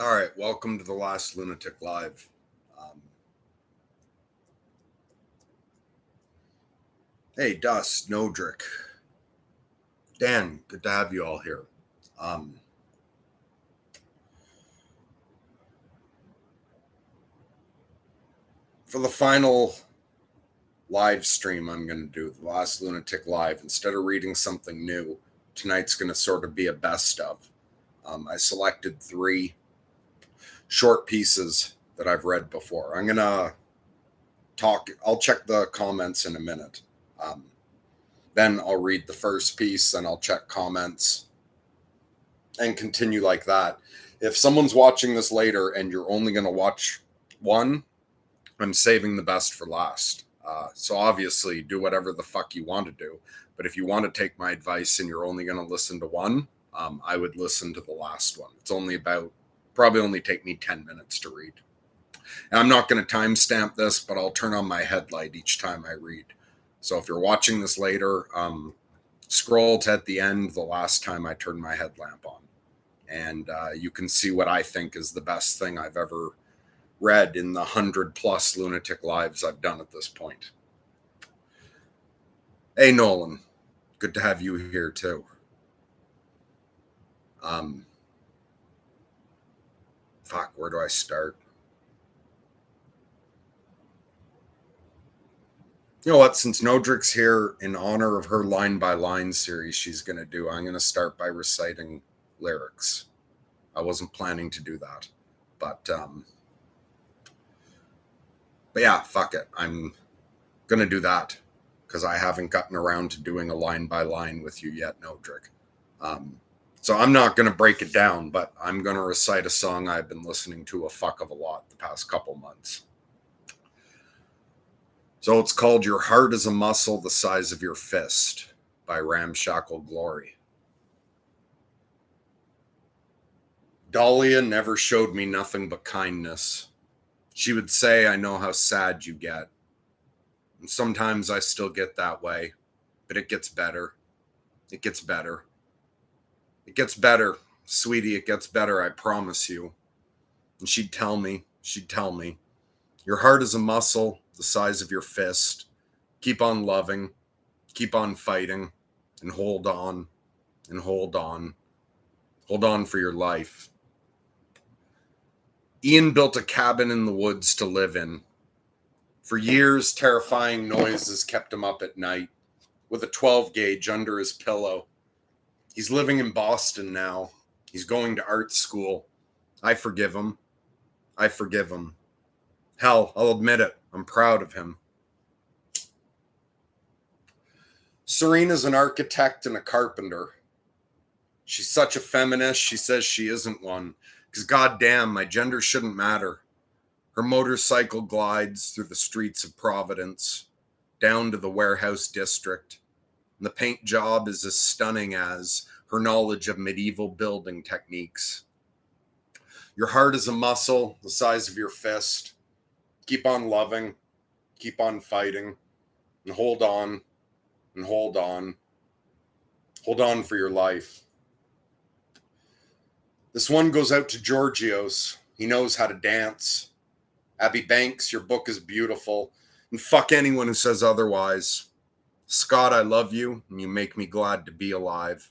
All right, welcome to the last Lunatic Live. Um, hey, Dust, Nodrick, Dan, good to have you all here. Um, for the final live stream I'm going to do, the last Lunatic Live, instead of reading something new, tonight's going to sort of be a best of. I selected three short pieces that I've read before. I'm going to I'll check the comments in a minute. Um, then I'll read the first piece, and I'll check comments and continue like that. If someone's watching this later and you're only going to watch one, I'm saving the best for last. So obviously, do whatever the fuck you want to do. But if you want to take my advice and you're only going to listen to one, I would listen to the last one. It's only probably only take me 10 minutes to read. And I'm not going to timestamp this, but I'll turn on my headlight each time I read. So if you're watching this later, scroll to at the end the last time I turned my headlamp on, and you can see what I think is the best thing I've ever read in the 100+ Lunatic Lives I've done at this point. Hey, Nolan, good to have you here too. Um, Fuck, where do I start? You know what? Since Nodrick's here, in honor of her line by line series she's going to do, I'm going to start by reciting lyrics. I wasn't planning to do that, but yeah, fuck it. I'm gonna do that because I haven't gotten around to doing a line by line with you yet, Nodrick. Um, so I'm not gonna break it down, but I'm gonna recite a song I've been listening to a fuck of a lot the past couple months. So it's called "Your Heart Is a Muscle the Size of Your Fist" by Ramshackle Glory. Dahlia never showed me nothing but kindness. She would say, "I know how sad you get." And sometimes I still get that way, but it gets better. It gets better. It gets better, sweetie. It gets better. I promise you. And she'd tell me, your heart is a muscle the size of your fist. Keep on loving, keep on fighting, and hold on, and hold on. Hold on for your life. Ian built a cabin in the woods to live in. For years, terrifying noises kept him up at night with a 12 gauge under his pillow. He's living in Boston now. He's going to art school. I forgive him. I forgive him. Hell, I'll admit it. I'm proud of him. Serena's an architect and a carpenter. She's such a feminist, she says she isn't one. Because goddamn, my gender shouldn't matter. Her motorcycle glides through the streets of Providence, down to the warehouse district. And the paint job is as stunning as her knowledge of medieval building techniques. Your heart is a muscle the size of your fist. Keep on loving, keep on fighting, and hold on, and hold on. Hold on for your life. This one goes out to Georgios. He knows how to dance. Abby Banks, your book is beautiful. And fuck anyone who says otherwise. Scott, I love you, and you make me glad to be alive.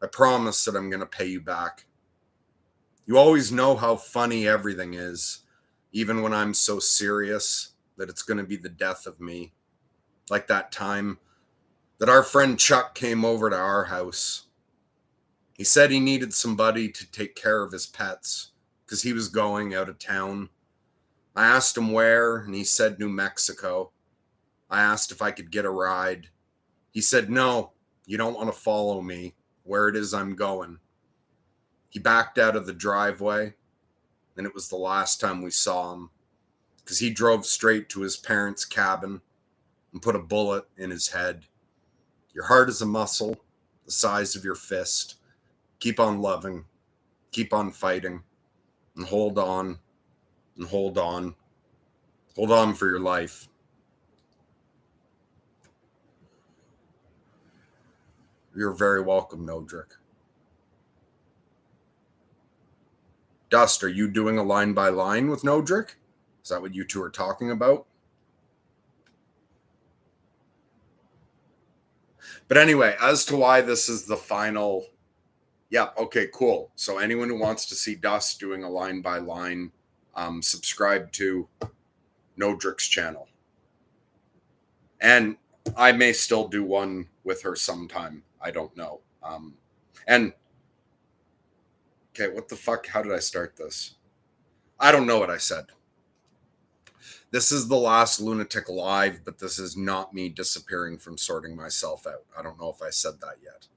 I promise that I'm going to pay you back. You always know how funny everything is, even when I'm so serious that it's going to be the death of me. Like that time that our friend Chuck came over to our house. He said he needed somebody to take care of his pets because he was going out of town. I asked him where, and he said New Mexico. I asked if I could get a ride. He said, no, you don't want to follow me where it is I'm going. He backed out of the driveway, and it was the last time we saw him because he drove straight to his parents' cabin and put a bullet in his head. Your heart is a muscle the size of your fist. Keep on loving, keep on fighting, and hold on, and hold on. Hold on for your life. You're very welcome, Nodrick. Dust, are you doing a line by line with Nodrick? Is that what you two are talking about? But anyway, as to why this is the final, yeah, okay, cool. So anyone who wants to see Dust doing a line by line, subscribe to Nodrick's channel. And I may still do one with her sometime. I don't know. And okay, what the fuck? How did I start this? I don't know what I said. This is the last Lunatic live, but this is not me disappearing from sorting myself out. I don't know if I said that yet.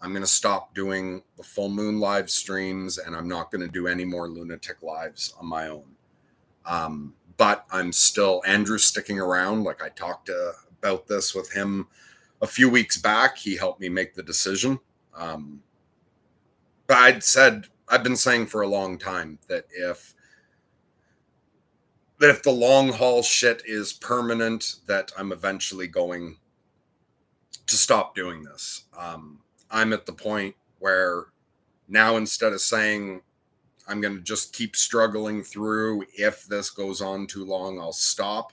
I'm going to stop doing the full moon live streams, and I'm not going to do any more Lunatic lives on my own. But I'm still, Andrew's sticking around. Like I talked about this with him a few weeks back. He helped me make the decision. But I've been saying for a long time that if the long haul shit is permanent, that I'm eventually going to stop doing this. I'm at the point where now, instead of saying I'm going to just keep struggling through, if this goes on too long, I'll stop.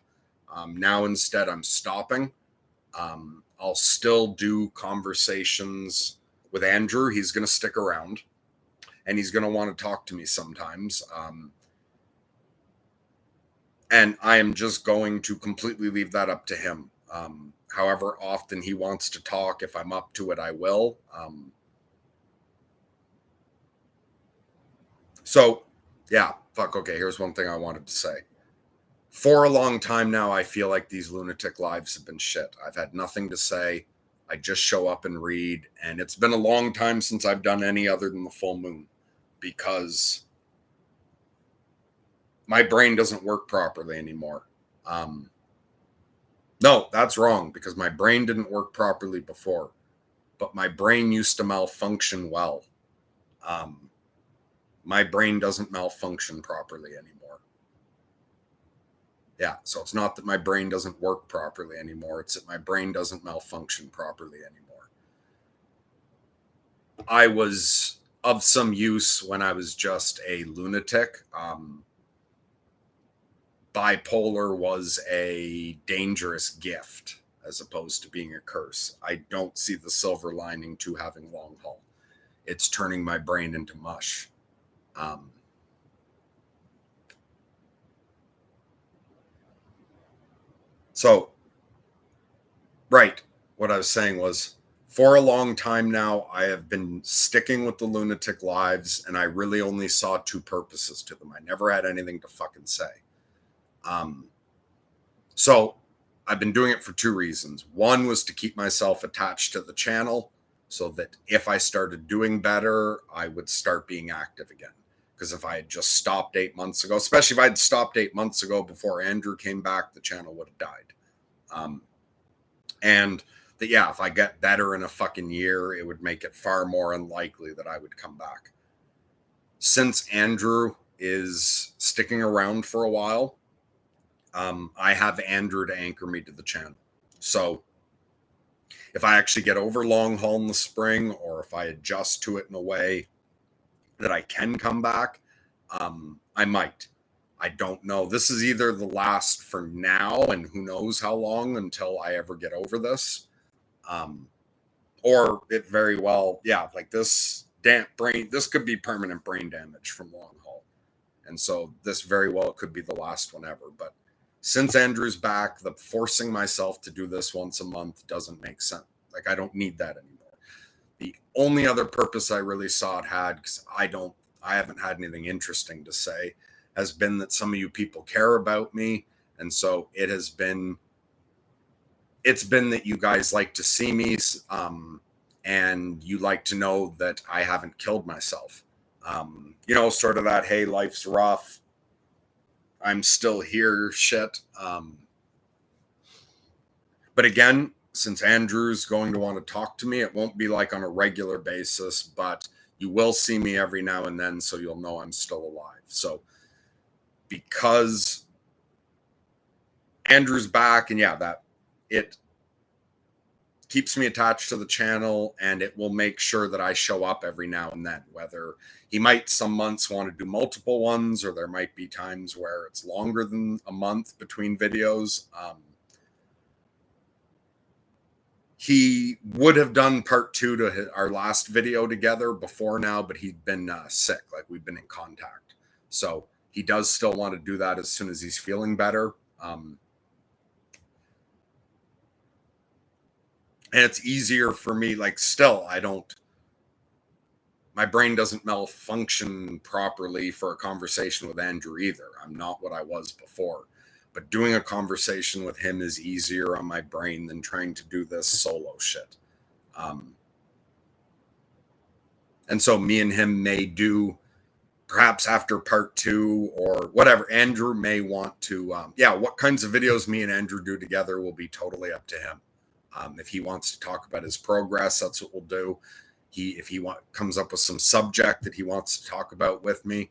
Now, instead, I'm stopping. I'll still do conversations with Andrew. He's going to stick around, and he's going to want to talk to me sometimes. And I am just going to completely leave that up to him. However often he wants to talk, if I'm up to it, I will. So, yeah, fuck, okay, here's one thing I wanted to say. For a long time now, I feel like these Lunatic lives have been shit. I've had nothing to say. I just show up and read, and it's been a long time since I've done any other than the full moon, because my brain doesn't work properly anymore. No, that's wrong, because my brain didn't work properly before, but my brain used to malfunction well. My brain doesn't malfunction properly anymore. Yeah, so it's not that my brain doesn't work properly anymore, it's that my brain doesn't malfunction properly anymore. I was of some use when I was just a lunatic. Bipolar was a dangerous gift as opposed to being a curse. I don't see the silver lining to having long haul. It's turning my brain into mush. So, right, what I was saying was, for a long time now, I have been sticking with the Lunatic lives, and I really only saw two purposes to them. I never had anything to fucking say. So I've been doing it for two reasons. One was to keep myself attached to the channel so that if I started doing better, I would start being active again. Because if I had just stopped 8 months ago, especially if I had stopped 8 months ago before Andrew came back, the channel would have died. And that, yeah, if I get better in a fucking year, it would make it far more unlikely that I would come back. Since Andrew is sticking around for a while, I have Andrew to anchor me to the channel. So if I actually get over long haul in the spring, or if I adjust to it in a way that I can come back, I might. I don't know. This is either the last for now, and who knows how long until I ever get over this. Or it very well, yeah, like this this could be permanent brain damage from long haul. And so this very well could be the last one ever. But since Andrew's back, the forcing myself to do this once a month doesn't make sense. Like, I don't need that anymore. The only other purpose I really saw it had, because I haven't had anything interesting to say, has been that some of you people care about me. And so it's been that you guys like to see me, and you like to know that I haven't killed myself. Sort of that, hey, life's rough, I'm still here shit. But again, since Andrew's going to want to talk to me, it won't be like on a regular basis, but you will see me every now and then, so you'll know I'm still alive. So because Andrew's back, and yeah, keeps me attached to the channel, and it will make sure that I show up every now and then, whether he might some months want to do multiple ones, or there might be times where it's longer than a month between videos. He would have done part 2 to our last video together before now, but he'd been sick. Like, we've been in contact. So he does still want to do that as soon as he's feeling better. And it's easier for me. Like, still, my brain doesn't malfunction properly for a conversation with Andrew either. I'm not what I was before. But doing a conversation with him is easier on my brain than trying to do this solo shit. And so me and him may do, perhaps after part 2 or whatever, Andrew may want to, what kinds of videos me and Andrew do together will be totally up to him. If he wants to talk about his progress, that's what we'll do. If he comes up with some subject that he wants to talk about with me.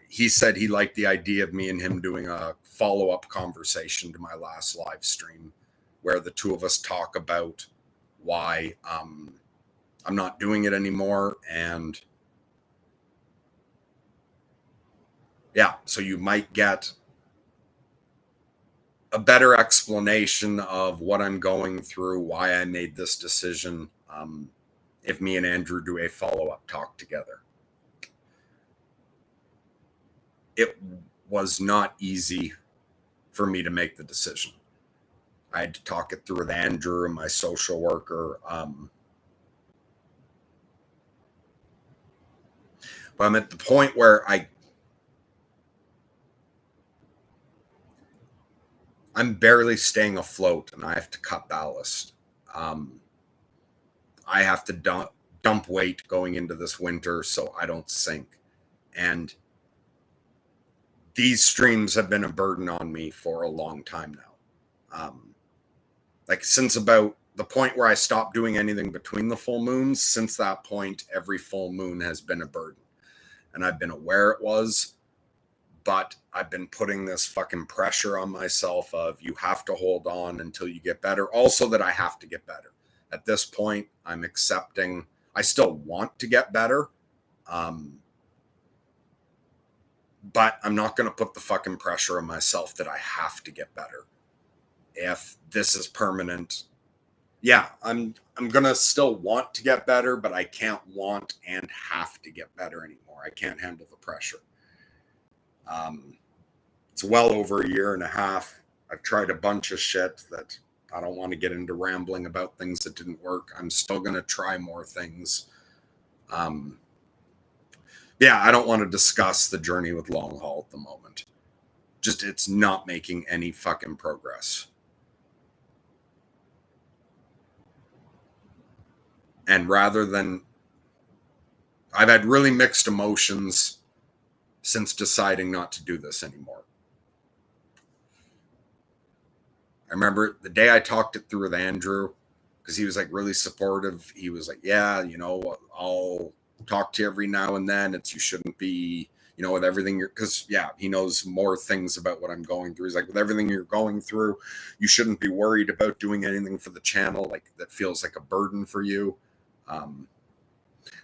He said he liked the idea of me and him doing a follow-up conversation to my last live stream where the two of us talk about why I'm not doing it anymore. And yeah, so you might get a better explanation of what I'm going through, why I made this decision, if me and Andrew do a follow-up talk together. It was not easy for me to make the decision. I had to talk it through with Andrew and my social worker. But I'm at the point where I'm barely staying afloat, and I have to cut ballast. I have to dump weight going into this winter so I don't sink. And these streams have been a burden on me for a long time now. Like, since about the point where I stopped doing anything between the full moons, since that point, every full moon has been a burden. And I've been aware it was, but I've been putting this fucking pressure on myself of, you have to hold on until you get better. Also that I have to get better. At this point, I'm accepting, I still want to get better. But I'm not going to put the fucking pressure on myself that I have to get better. If this is permanent, yeah, I'm going to still want to get better, but I can't want and have to get better anymore. I can't handle the pressure. It's well over 1.5 years. I've tried a bunch of shit that I don't want to get into rambling about things that didn't work. I'm still going to try more things. I don't want to discuss the journey with Long Haul at the moment. Just, it's not making any fucking progress. And rather than, I've had really mixed emotions since deciding not to do this anymore. I remember the day I talked it through with Andrew, because he was like really supportive. He was like, yeah, I'll talk to you every now and then. You shouldn't be, with everything because he knows more things about what I'm going through. He's like, with everything you're going through, you shouldn't be worried about doing anything for the channel like that feels like a burden for you.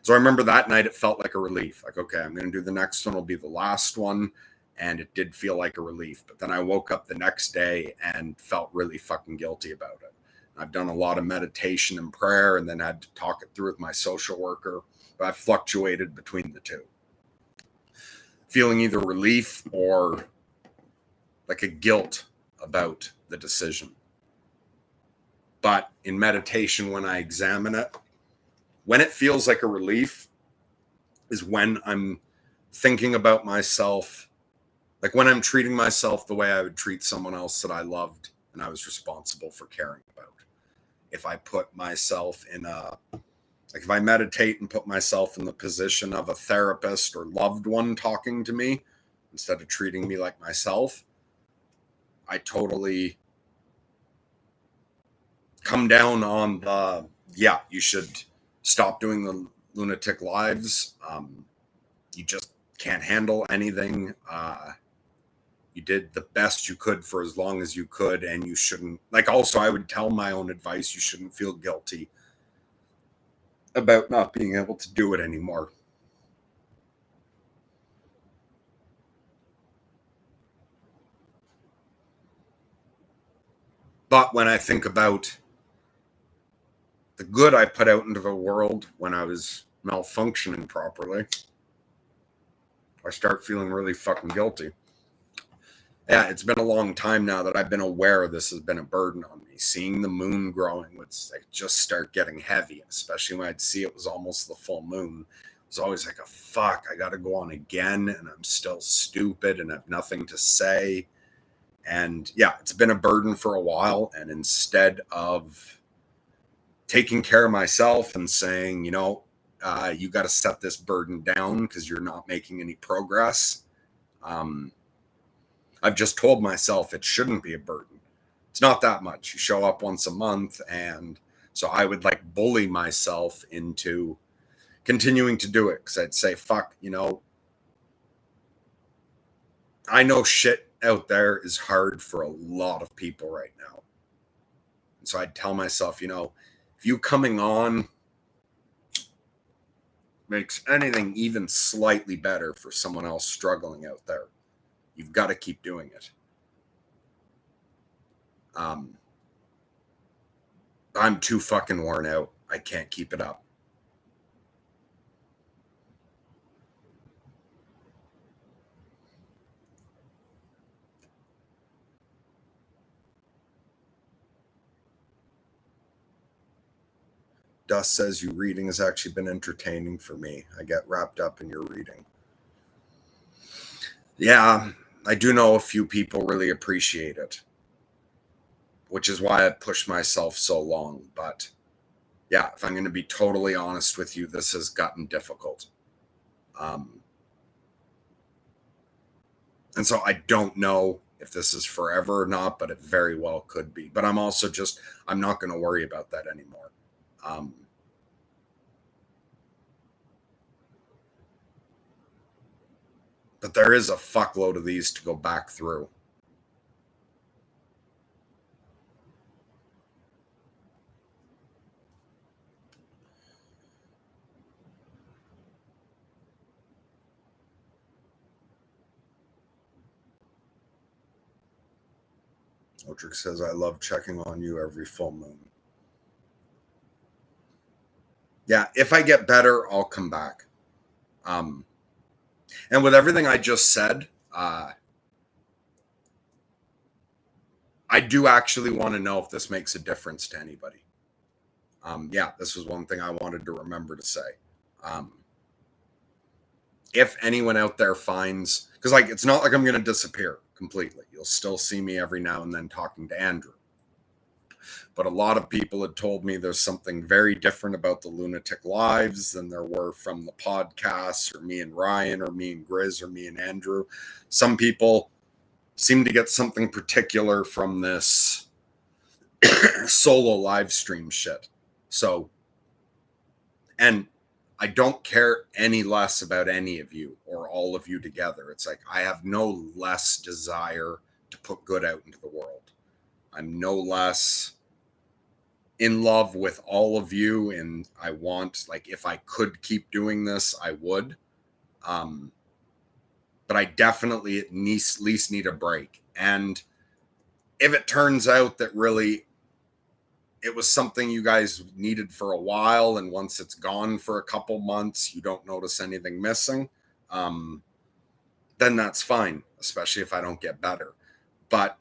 So I remember that night it felt like a relief. Like, okay, I'm going to do the next one, will be the last one. And it did feel like a relief. But then I woke up the next day and felt really fucking guilty about it. I've done a lot of meditation and prayer, and then had to talk it through with my social worker. But I've fluctuated between the two, feeling either relief or like a guilt about the decision. But in meditation, when I examine it, when it feels like a relief is when I'm thinking about myself, like when I'm treating myself the way I would treat someone else that I loved and I was responsible for caring about. If I put myself in if I meditate and put myself in the position of a therapist or loved one talking to me, instead of treating me like myself, I totally come down on the, you should stop doing the Lunatic lives. You just can't handle anything. You did the best you could for as long as you could, and you shouldn't, like, also, I would tell my own advice, you shouldn't feel guilty about not being able to do it anymore. But when I think about the good I put out into the world when I was malfunctioning properly, I start feeling really fucking guilty. Yeah, it's been a long time now that I've been aware this has been a burden on me. Seeing the moon growing would like just start getting heavy, especially when I'd see it was almost the full moon. It was always like a fuck, I gotta go on again, and I'm still stupid and have nothing to say. And yeah, it's been a burden for a while. And instead of taking care of myself and saying, you got to set this burden down because you're not making any progress. I've just told myself it shouldn't be a burden. It's not that much. You show up once a month. And so I would like bully myself into continuing to do it because I'd say, fuck, I know shit out there is hard for a lot of people right now. And so I'd tell myself, if you coming on makes anything even slightly better for someone else struggling out there, you've got to keep doing it. I'm too fucking worn out. I can't keep it up. Dust says your reading has actually been entertaining for me. I get wrapped up in your reading. Yeah, I do know a few people really appreciate it, which is why I pushed myself so long. But yeah, if I'm going to be totally honest with you, this has gotten difficult. And so I don't know if this is forever or not, but it very well could be. But I'm also I'm not going to worry about that anymore. But there is a fuckload of these to go back through. Otrick says, I love checking on you every full moon. Yeah, if I get better, I'll come back. And with everything I just said, I do actually want to know if this makes a difference to anybody. Yeah, this was one thing I wanted to remember to say. If anyone out there finds, because like it's not like I'm going to disappear completely. You'll still see me every now and then talking to Andrew. But a lot of people had told me there's something very different about the Lunatic Lives than there were from the podcasts, or me and Ryan, or me and Grizz, or me and Andrew. Some people seem to get something particular from this solo live stream shit. So, and I don't care any less about any of you or all of you together. It's like I have no less desire to put good out into the world. I'm no less in love with all of you, and I want, like, if I could keep doing this, I would. But I definitely at least need a break. And if it turns out that really it was something you guys needed for a while, and once it's gone for a couple months, you don't notice anything missing, then that's fine, especially if I don't get better. But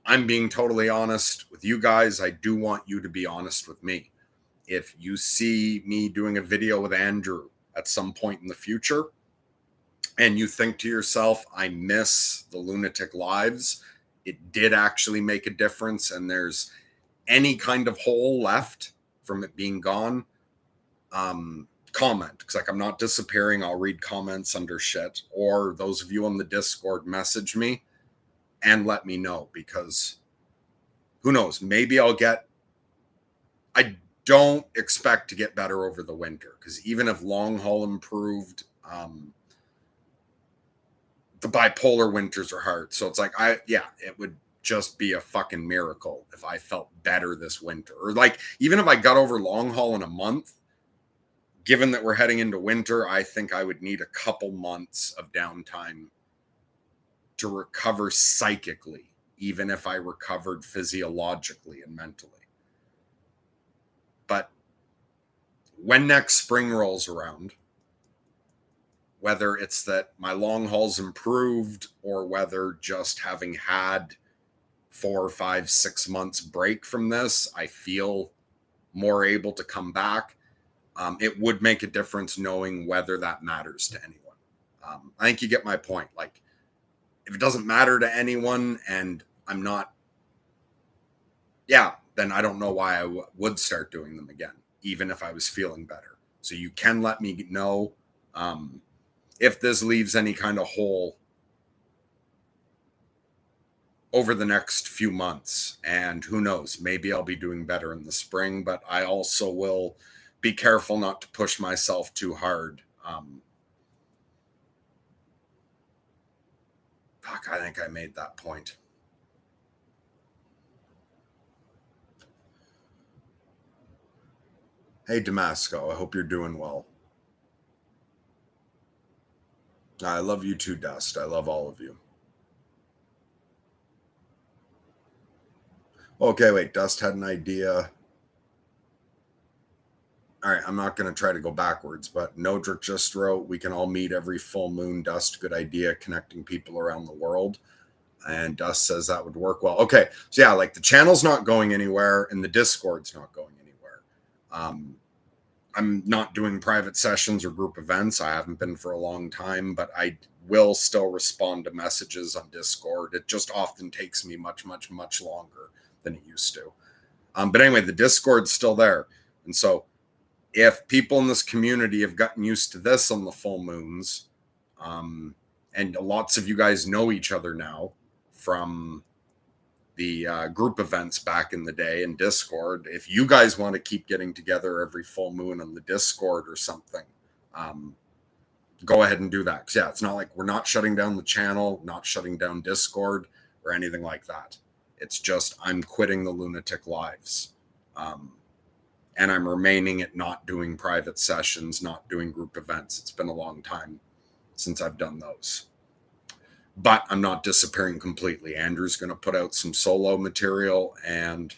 I'm being totally honest with you guys. I do want you to be honest with me. If you see me doing a video with Andrew at some point in the future, and you think to yourself, I miss the Lunatic Lives, it did actually make a difference, and there's any kind of hole left from it being gone, comment. Because like I'm not disappearing. I'll read comments under shit. Or those of you on the Discord, message me and let me know, because who knows, maybe I don't expect to get better over the winter, because even if long haul improved, the bipolar winters are hard. So it's like, it would just be a fucking miracle if I felt better this winter. Or like, even if I got over long haul in a month, given that we're heading into winter, I think I would need a couple months of downtime to recover psychically, even if I recovered physiologically and mentally. But when next spring rolls around, whether it's that my long haul's improved or whether just having had 4, 5, 6 months break from this, I feel more able to come back. It would make a difference knowing whether that matters to anyone. I think you get my point. Like, if it doesn't matter to anyone and I'm not, then I don't know why I would start doing them again, even if I was feeling better. So you can let me know if this leaves any kind of hole over the next few months. And who knows, maybe I'll be doing better in the spring, but I also will be careful not to push myself too hard. I think I made that point. Hey, Damasco, I hope you're doing well. I love you too, Dust. I love all of you. Okay, wait, Dust had an idea. All right, I'm not going to try to go backwards, but Nodrick just wrote, we can all meet every full moon. Dust, good idea, connecting people around the world. And Dust says that would work well. Okay, so yeah, like the channel's not going anywhere and the Discord's not going anywhere. I'm not doing private sessions or group events. I haven't been for a long time, but I will still respond to messages on Discord. It just often takes me much, much, much longer than it used to. But anyway, the Discord's still there. And so if people in this community have gotten used to this on the full moons, and lots of you guys know each other now from the group events back in the day in Discord, if you guys want to keep getting together every full moon on the Discord or something, go ahead and do that. Because it's not like we're not shutting down the channel, not shutting down Discord or anything like that. It's just I'm quitting the Lunatic lives. And I'm remaining at not doing private sessions, not doing group events. It's been a long time since I've done those. But I'm not disappearing completely. Andrew's going to put out some solo material, and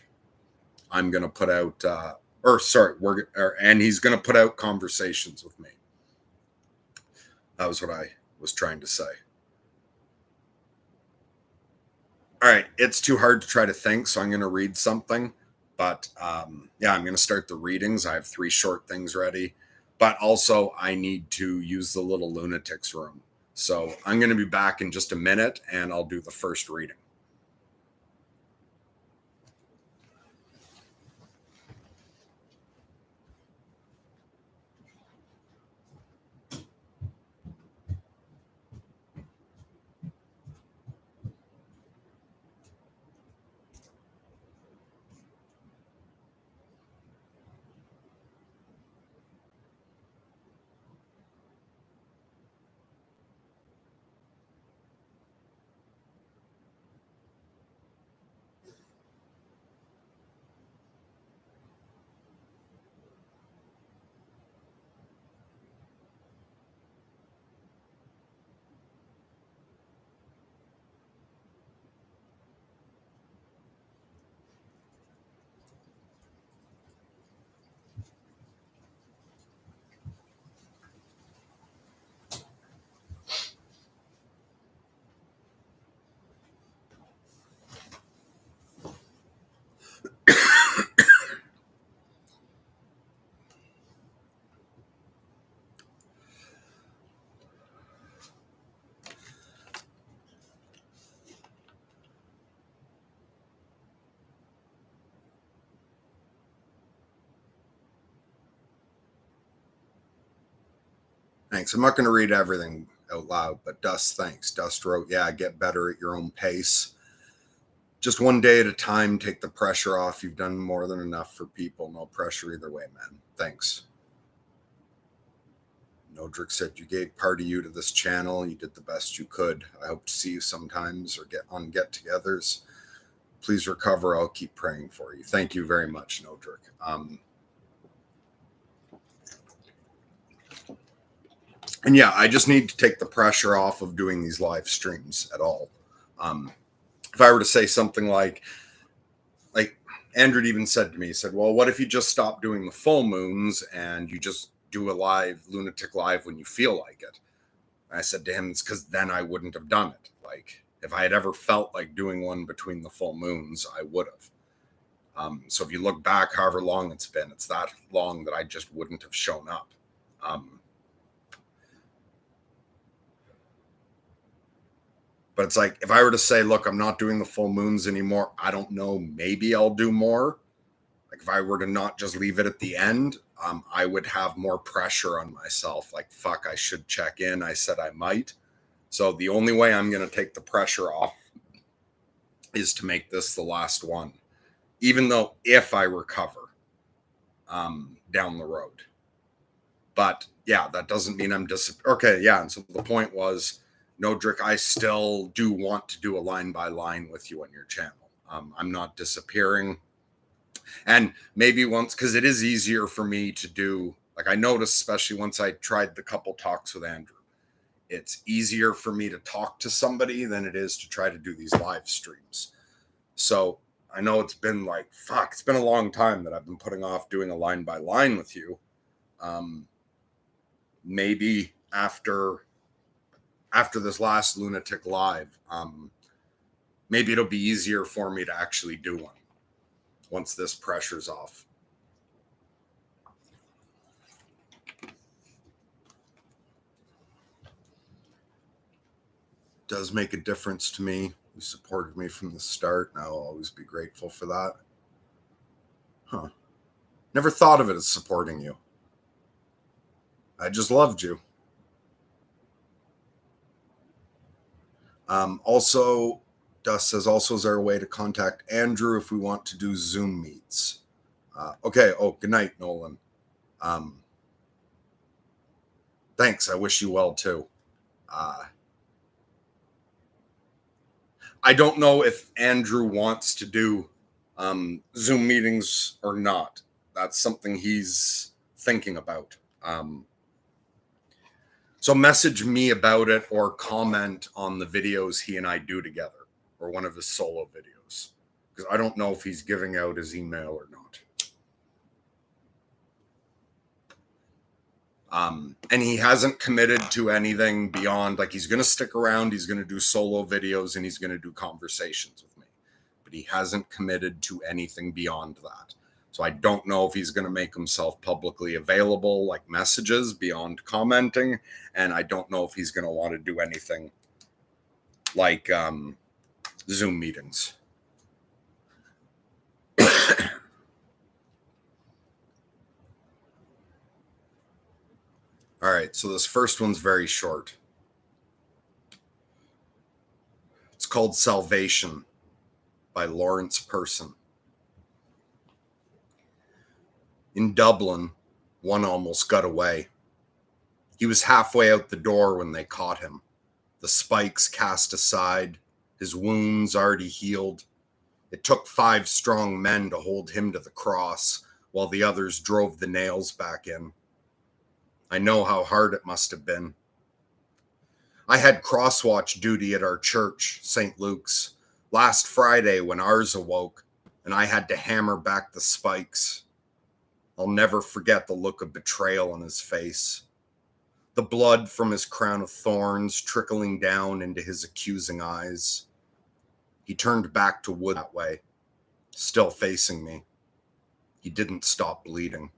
I'm going to put out, and he's going to put out conversations with me. That was what I was trying to say. All right, it's too hard to try to think, so I'm going to read something. But I'm going to start the readings. I have 3 short things ready. But also, I need to use the little Lunatics room. So I'm going to be back in just a minute, and I'll do the first reading. Thanks. I'm not going to read everything out loud, but Dust, thanks. Dust wrote, get better at your own pace. Just one day at a time, take the pressure off. You've done more than enough for people. No pressure either way, man. Thanks. Nodrick said, you gave part of you to this channel. You did the best you could. I hope to see you sometimes or get on get-togethers. Please recover. I'll keep praying for you. Thank you very much, Nodrick. And yeah, I just need to take the pressure off of doing these live streams at all. If I were to say something like Andrew even said to me, he said, well, what if you just stop doing the full moons and you just do a live Lunatic Live when you feel like it? And I said to him, it's because then I wouldn't have done it. Like, if I had ever felt like doing one between the full moons, I would have. So if you look back, however long it's been, it's that long that I just wouldn't have shown up. But it's like, if I were to say, look, I'm not doing the full moons anymore, I don't know, maybe I'll do more. Like, if I were to not just leave it at the end, I would have more pressure on myself. Like, fuck, I should check in. I said I might. So the only way I'm going to take the pressure off is to make this the last one, even though if I recover down the road. But yeah, that doesn't mean I'm okay. Yeah. And so the point was, Nodrick, I still do want to do a line by line with you on your channel. I'm not disappearing. And maybe once, because it is easier for me to do, like I noticed, especially once I tried the couple talks with Andrew, it's easier for me to talk to somebody than it is to try to do these live streams. So I know it's been like, fuck, it's been a long time that I've been putting off doing a line by line with you. Maybe after this last Lunatic Live, maybe it'll be easier for me to actually do one once this pressure's off. Does make a difference to me. You supported me from the start, and I'll always be grateful for that. Huh. Never thought of it as supporting you. I just loved you. Also, Dust says, also, is there a way to contact Andrew if we want to do Zoom meets? Okay. Oh, good night, Nolan. Thanks. I wish you well, too. I don't know if Andrew wants to do Zoom meetings or not. That's something he's thinking about. So message me about it or comment on the videos he and I do together or one of his solo videos, because I don't know if he's giving out his email or not. And he hasn't committed to anything beyond, like, he's going to stick around, he's going to do solo videos, and he's going to do conversations with me. But he hasn't committed to anything beyond that. So I don't know if he's going to make himself publicly available, like messages beyond commenting. And I don't know if he's going to want to do anything like Zoom meetings. All right, so this first one's very short. It's called Salvation by Lawrence Person. In Dublin, one almost got away. He was halfway out the door when they caught him. The spikes cast aside, his wounds already healed. It took 5 strong men to hold him to the cross while the others drove the nails back in. I know how hard it must have been. I had crosswatch duty at our church, St. Luke's, last Friday when ours awoke, and I had to hammer back the spikes. I'll never forget the look of betrayal on his face. The blood from his crown of thorns trickling down into his accusing eyes. He turned back to wood that way, still facing me. He didn't stop bleeding.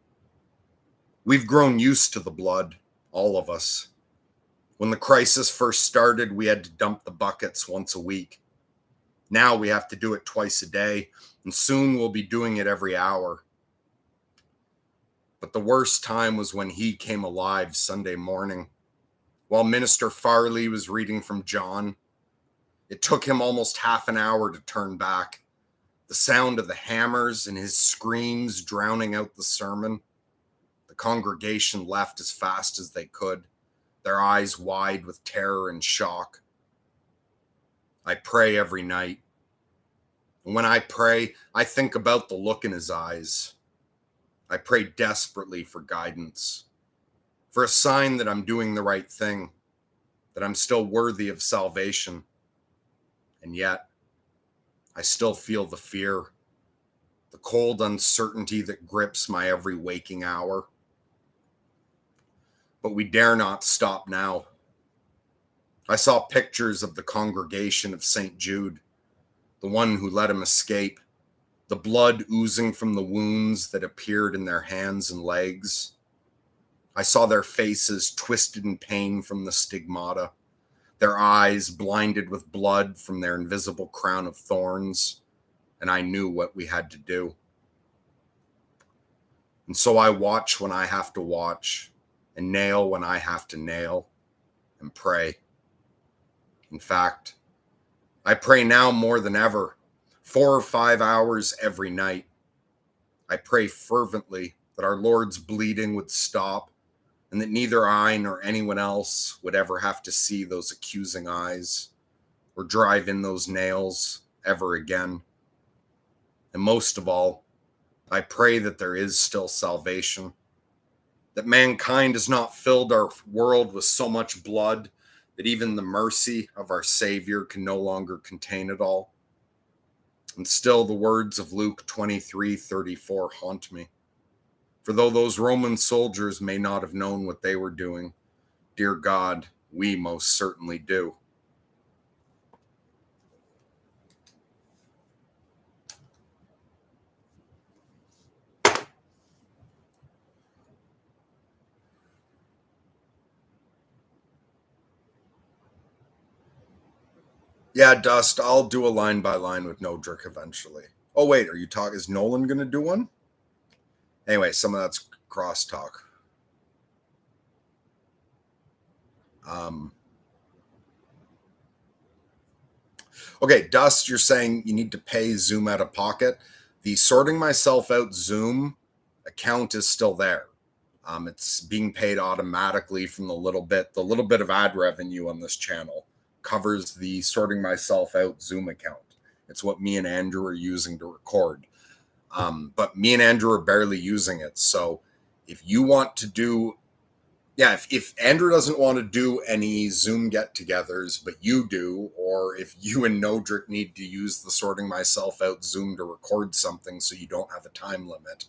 We've grown used to the blood, all of us. When the crisis first started, we had to dump the buckets once a week. Now we have to do it twice a day, and soon we'll be doing it every hour. But the worst time was when he came alive Sunday morning. While Minister Farley was reading from John, it took him almost half an hour to turn back. The sound of the hammers and his screams drowning out the sermon. The The congregation left as fast as they could, their eyes wide with terror and shock. I pray every night. And when I pray, I think about the look in his eyes. I pray desperately for guidance, for a sign that I'm doing the right thing, that I'm still worthy of salvation. And yet, I still feel the fear, the cold uncertainty that grips my every waking hour. But we dare not stop now. I saw pictures of the congregation of St. Jude, the one who let him escape, the blood oozing from the wounds that appeared in their hands and legs. I saw their faces twisted in pain from the stigmata, their eyes blinded with blood from their invisible crown of thorns, and I knew what we had to do. And so I watch when I have to watch, and nail when I have to nail, and pray. In fact, I pray now more than ever, 4 or 5 hours every night. I pray fervently that our Lord's bleeding would stop, and that neither I nor anyone else would ever have to see those accusing eyes or drive in those nails ever again. And most of all, I pray that there is still salvation, that mankind has not filled our world with so much blood that even the mercy of our Savior can no longer contain it all. And still the words of Luke 23:34 haunt me. For though those Roman soldiers may not have known what they were doing, dear God, we most certainly do. Yeah, Dust, I'll do a line by line with Nodrick eventually. Oh, wait, are you talking? Is Nolan going to do one? Anyway, some of that's crosstalk. Okay, Dust, you're saying you need to pay Zoom out of pocket. The Sorting Myself Out Zoom account is still there. It's being paid automatically from the little bit of ad revenue on this channel covers the Sorting Myself Out Zoom account. It's what me and Andrew are using to record. But me and Andrew are barely using it. So if you want to do, if Andrew doesn't want to do any Zoom get-togethers, but you do, or if you and Nodrick need to use the Sorting Myself Out Zoom to record something so you don't have a time limit,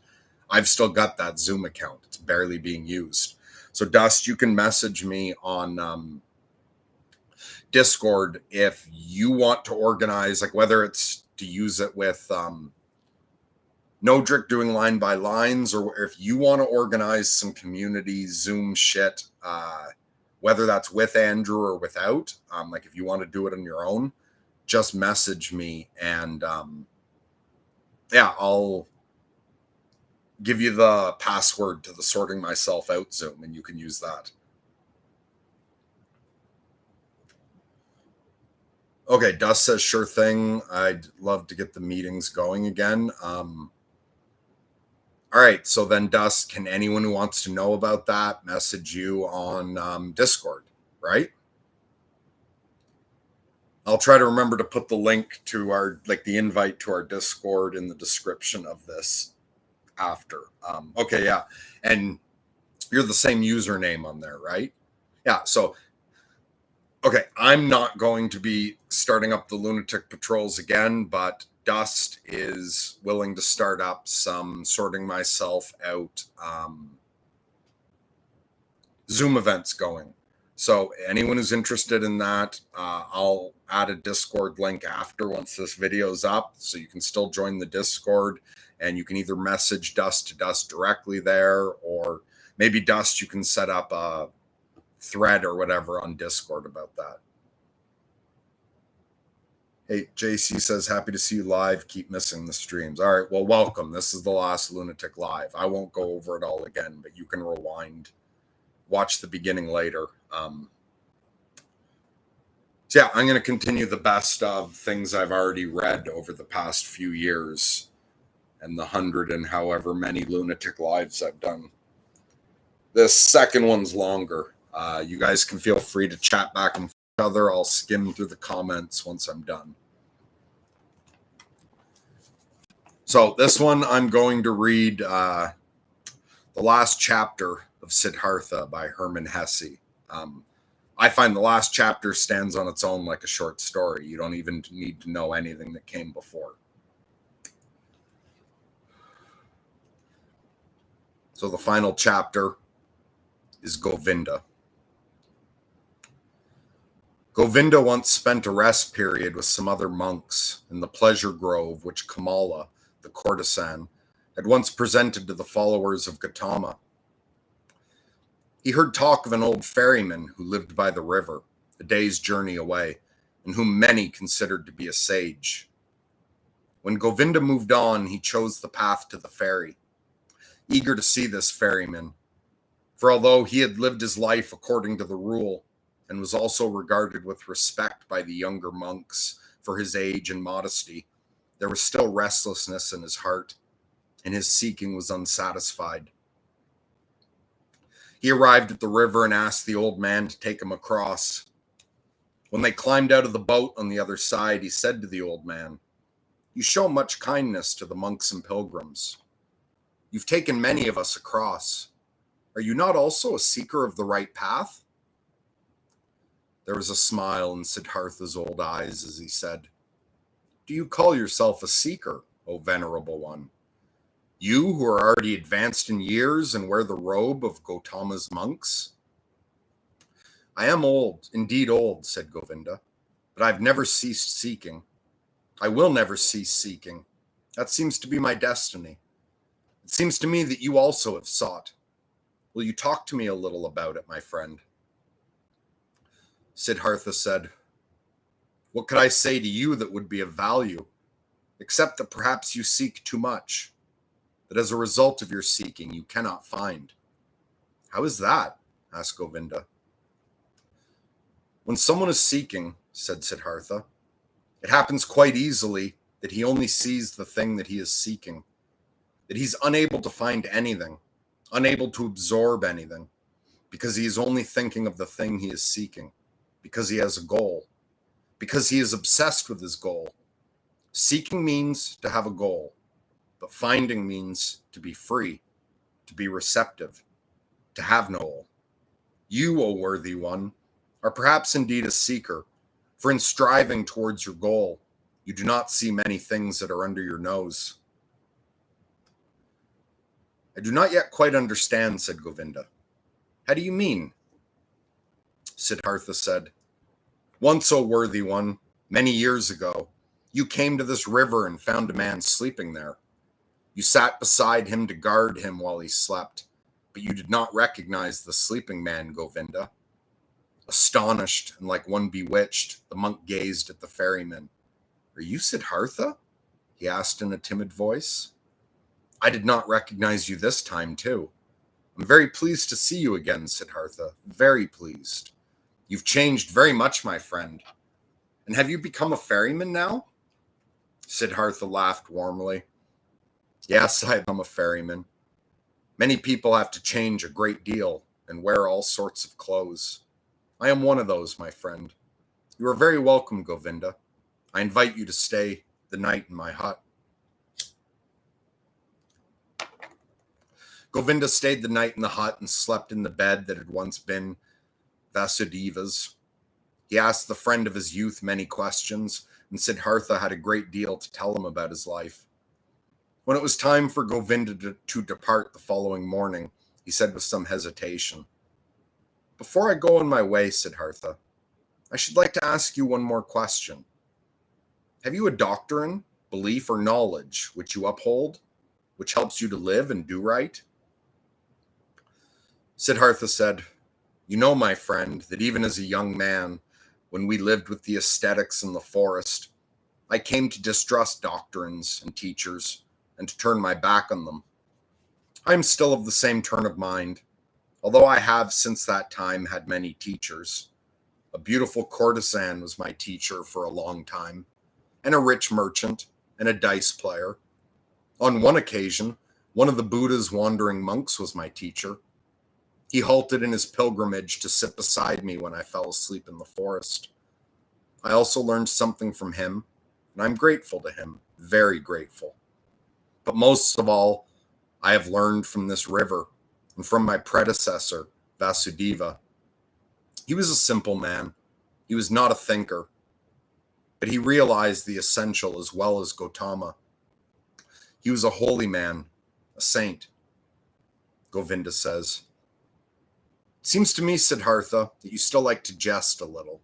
I've still got that Zoom account. It's barely being used. So Dust, you can message me on Discord if you want to organize, like whether it's to use it with Nodrick doing line by lines, or if you want to organize some community Zoom shit, whether that's with Andrew or without, like if you want to do it on your own, just message me and I'll give you the password to the Sorting Myself Out Zoom and you can use that. Okay, Dust says, sure thing. I'd love to get the meetings going again. All right, so then Dust, can anyone who wants to know about that message you on Discord, right? I'll try to remember to put the link to our, like the invite to our Discord in the description of this after. Okay, yeah. And you're the same username on there, right? Yeah, so okay, I'm not going to be starting up the Lunatic patrols again, but Dust is willing to start up some Sorting Myself Out Zoom events going. So anyone who's interested in that, I'll add a Discord link after once this video's up, so you can still join the Discord, and you can either message Dust to Dust directly there, or maybe Dust, you can set up a thread or whatever on Discord about that. Hey, JC says, happy to see you live. Keep missing the streams. All right, well, welcome. This is the last Lunatic Live. I won't go over it all again, but you can rewind, watch the beginning later. So yeah, I'm going to continue the best of things I've already read over the past few years and the 100 and however many Lunatic Lives I've done. This second one's longer. You guys can feel free to chat back and forth with each other. I'll skim through the comments once I'm done. So this one, I'm going to read the last chapter of Siddhartha by Hermann Hesse. I find the last chapter stands on its own like a short story. You don't even need to know anything that came before. So the final chapter is Govinda. Govinda once spent a rest period with some other monks in the pleasure grove which Kamala, the courtesan, had once presented to the followers of Gautama. He heard talk of an old ferryman who lived by the river, a day's journey away, and whom many considered to be a sage. When Govinda moved on, he chose the path to the ferry, eager to see this ferryman, for although he had lived his life according to the rule and was also regarded with respect by the younger monks for his age and modesty, there was still restlessness in his heart, and his seeking was unsatisfied. He arrived at the river and asked the old man to take him across. When they climbed out of the boat on the other side, he said to the old man, "You show much kindness to the monks and pilgrims. You've taken many of us across. Are you not also a seeker of the right path?" There was a smile in Siddhartha's old eyes as he said, "Do you call yourself a seeker, O venerable one? You who are already advanced in years and wear the robe of Gautama's monks?" "I am old, indeed old," said Govinda, "but I've never ceased seeking. I will never cease seeking. That seems to be my destiny. It seems to me that you also have sought. Will you talk to me a little about it, my friend?" Siddhartha said, "What could I say to you that would be of value, except that perhaps you seek too much, that as a result of your seeking you cannot find." "How is that?" asked Govinda. "When someone is seeking," said Siddhartha, "it happens quite easily that he only sees the thing that he is seeking, that he's unable to find anything, unable to absorb anything, because he is only thinking of the thing he is seeking, because he has a goal, because he is obsessed with his goal. Seeking means to have a goal, but finding means to be free, to be receptive, to have no goal. You, O worthy one, are perhaps indeed a seeker, for in striving towards your goal, you do not see many things that are under your nose." "I do not yet quite understand," said Govinda. "How do you mean?" Siddhartha said, "Once, O worthy one, many years ago, you came to this river and found a man sleeping there. You sat beside him to guard him while he slept, but you did not recognize the sleeping man, Govinda." Astonished and like one bewitched, the monk gazed at the ferryman. "Are you Siddhartha?" he asked in a timid voice. "I did not recognize you this time, too. I'm very pleased to see you again, Siddhartha. Very pleased. You've changed very much, my friend. And have you become a ferryman now?" Siddhartha laughed warmly. "Yes, I have become a ferryman. Many people have to change a great deal and wear all sorts of clothes. I am one of those, my friend. You are very welcome, Govinda. I invite you to stay the night in my hut." Govinda stayed the night in the hut and slept in the bed that had once been Vasudeva's. He asked the friend of his youth many questions, and Siddhartha had a great deal to tell him about his life. When it was time for Govinda to depart the following morning, he said with some hesitation, "Before I go on my way, Siddhartha, I should like to ask you one more question. Have you a doctrine, belief, or knowledge which you uphold, which helps you to live and do right?" Siddhartha said, "You know, my friend, that even as a young man, when we lived with the ascetics in the forest, I came to distrust doctrines and teachers and to turn my back on them. I am still of the same turn of mind, although I have since that time had many teachers. A beautiful courtesan was my teacher for a long time, and a rich merchant, and a dice player. On one occasion, one of the Buddha's wandering monks was my teacher. He halted in his pilgrimage to sit beside me when I fell asleep in the forest. I also learned something from him, and I'm grateful to him, very grateful. But most of all, I have learned from this river and from my predecessor, Vasudeva. He was a simple man. He was not a thinker, but he realized the essential as well as Gautama. He was a holy man, a saint, Govinda says. It seems to me, Siddhartha, that you still like to jest a little.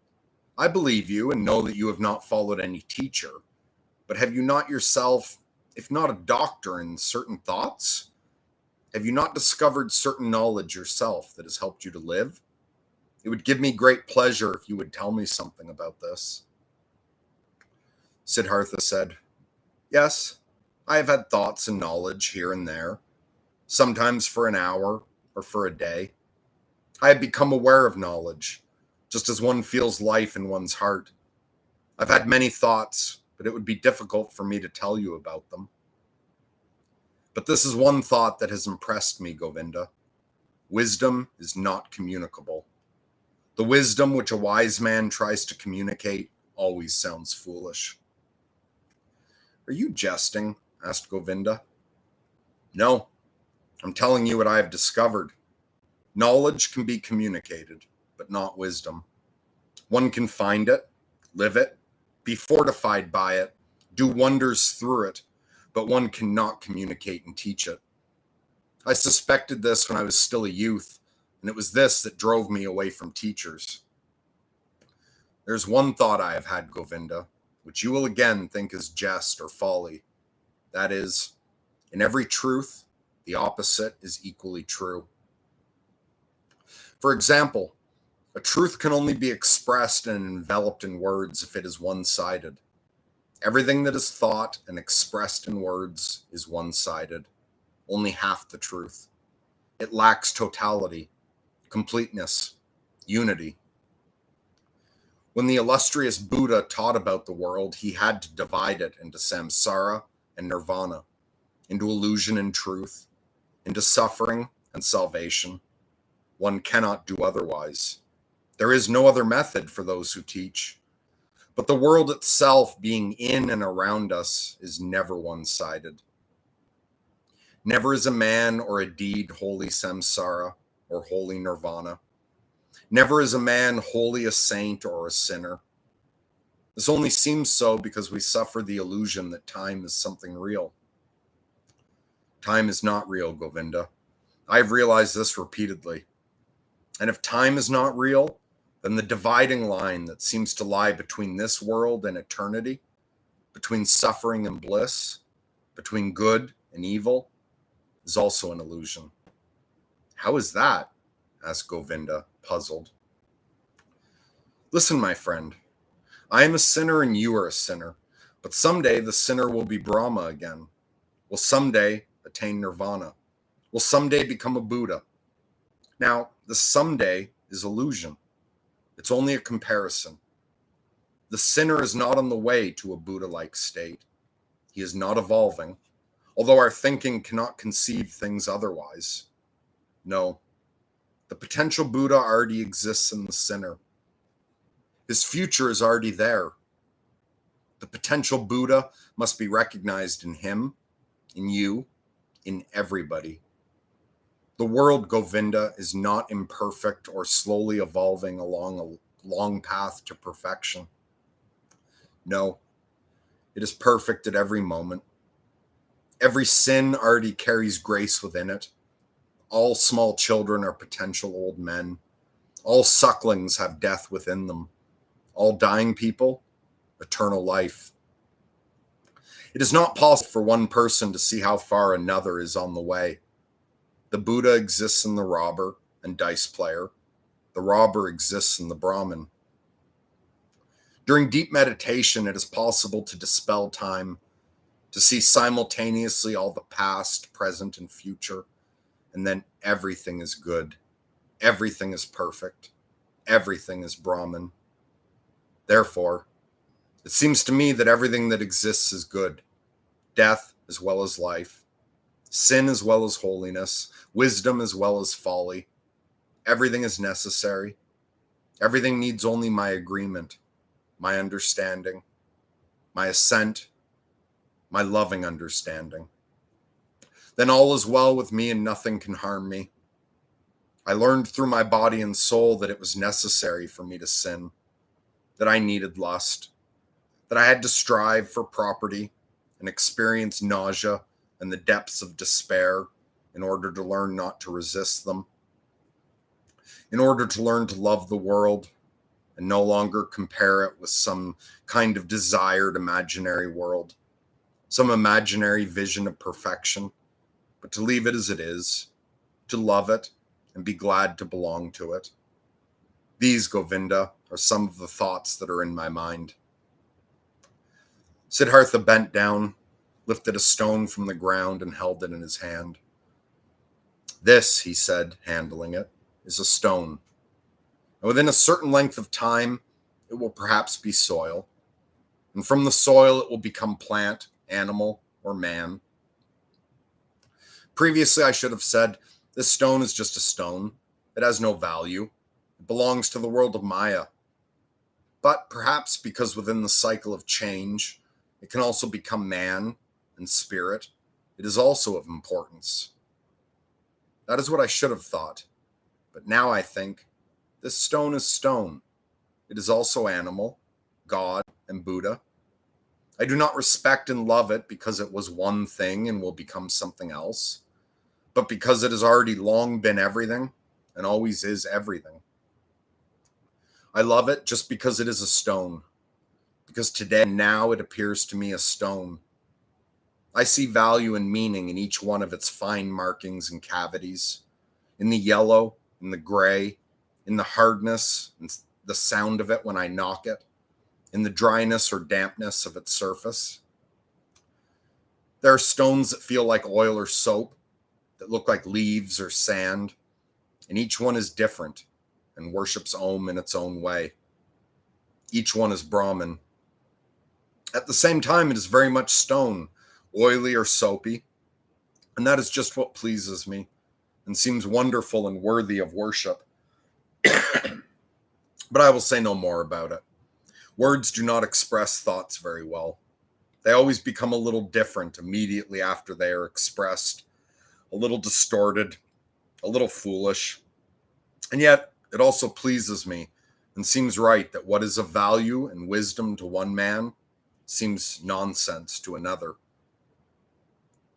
I believe you and know that you have not followed any teacher, but have you not yourself, if not a doctor in certain thoughts? Have you not discovered certain knowledge yourself that has helped you to live? It would give me great pleasure if you would tell me something about this. Siddhartha said, Yes, I have had thoughts and knowledge here and there, sometimes for an hour or for a day. I have become aware of knowledge, just as one feels life in one's heart. I've had many thoughts, but it would be difficult for me to tell you about them. But this is one thought that has impressed me, Govinda. Wisdom is not communicable. The wisdom which a wise man tries to communicate always sounds foolish. Are you jesting? Asked Govinda. No, I'm telling you what I have discovered. Knowledge can be communicated, but not wisdom. One can find it, live it, be fortified by it, do wonders through it, but one cannot communicate and teach it. I suspected this when I was still a youth, and it was this that drove me away from teachers. There's one thought I have had, Govinda, which you will again think is jest or folly. That is, in every truth, the opposite is equally true. For example, a truth can only be expressed and enveloped in words if it is one-sided. Everything that is thought and expressed in words is one-sided, only half the truth. It lacks totality, completeness, unity. When the illustrious Buddha taught about the world, he had to divide it into samsara and nirvana, into illusion and truth, into suffering and salvation. One cannot do otherwise. There is no other method for those who teach. But the world itself, being in and around us, is never one-sided. Never is a man or a deed wholly samsara or wholly nirvana. Never is a man wholly a saint or a sinner. This only seems so because we suffer the illusion that time is something real. Time is not real, Govinda. I've realized this repeatedly. And if time is not real, then the dividing line that seems to lie between this world and eternity, between suffering and bliss, between good and evil, is also an illusion. How is that? Asked Govinda, puzzled. Listen, my friend, I am a sinner and you are a sinner, but someday the sinner will be Brahma again, will someday attain nirvana, will someday become a Buddha. Now, the someday is illusion. It's only a comparison. The sinner is not on the way to a Buddha-like state. He is not evolving, although our thinking cannot conceive things otherwise. No, the potential Buddha already exists in the sinner. His future is already there. The potential Buddha must be recognized in him, in you, in everybody. The world, Govinda, is not imperfect or slowly evolving along a long path to perfection. No, it is perfect at every moment. Every sin already carries grace within it. All small children are potential old men. All sucklings have death within them. All dying people, eternal life. It is not possible for one person to see how far another is on the way. The Buddha exists in the robber and dice player. The robber exists in the Brahmin. During deep meditation, it is possible to dispel time, to see simultaneously all the past, present, and future, and then everything is good. Everything is perfect. Everything is Brahman. Therefore, it seems to me that everything that exists is good, death as well as life, sin as well as holiness, wisdom as well as folly. Everything is necessary. Everything needs only my agreement, my understanding, my assent, my loving understanding. Then all is well with me and nothing can harm me. I learned through my body and soul that it was necessary for me to sin, that I needed lust, that I had to strive for property and experience nausea and the depths of despair in order to learn not to resist them, in order to learn to love the world and no longer compare it with some kind of desired imaginary world, some imaginary vision of perfection, but to leave it as it is, to love it and be glad to belong to it. These, Govinda, are some of the thoughts that are in my mind. Siddhartha bent down, lifted a stone from the ground, and held it in his hand. This, he said, handling it, is a stone. And within a certain length of time, it will perhaps be soil. And from the soil, it will become plant, animal, or man. Previously, I should have said, this stone is just a stone. It has no value. It belongs to the world of Maya. But perhaps because within the cycle of change, it can also become man and spirit, it is also of importance. That is what I should have thought. But now I think, this stone is stone. It is also animal, God, and Buddha. I do not respect and love it because it was one thing and will become something else, but because it has already long been everything and always is everything. I love it just because it is a stone, because today and now it appears to me a stone. I see value and meaning in each one of its fine markings and cavities, in the yellow, in the gray, in the hardness and the sound of it when I knock it, in the dryness or dampness of its surface. There are stones that feel like oil or soap, that look like leaves or sand, and each one is different and worships Om in its own way. Each one is Brahman. At the same time, it is very much stone, oily or soapy, and that is just what pleases me and seems wonderful and worthy of worship. But I will say no more about it. Words do not express thoughts very well. They always become a little different immediately after they are expressed, a little distorted, a little foolish. And yet, it also pleases me and seems right that what is of value and wisdom to one man seems nonsense to another.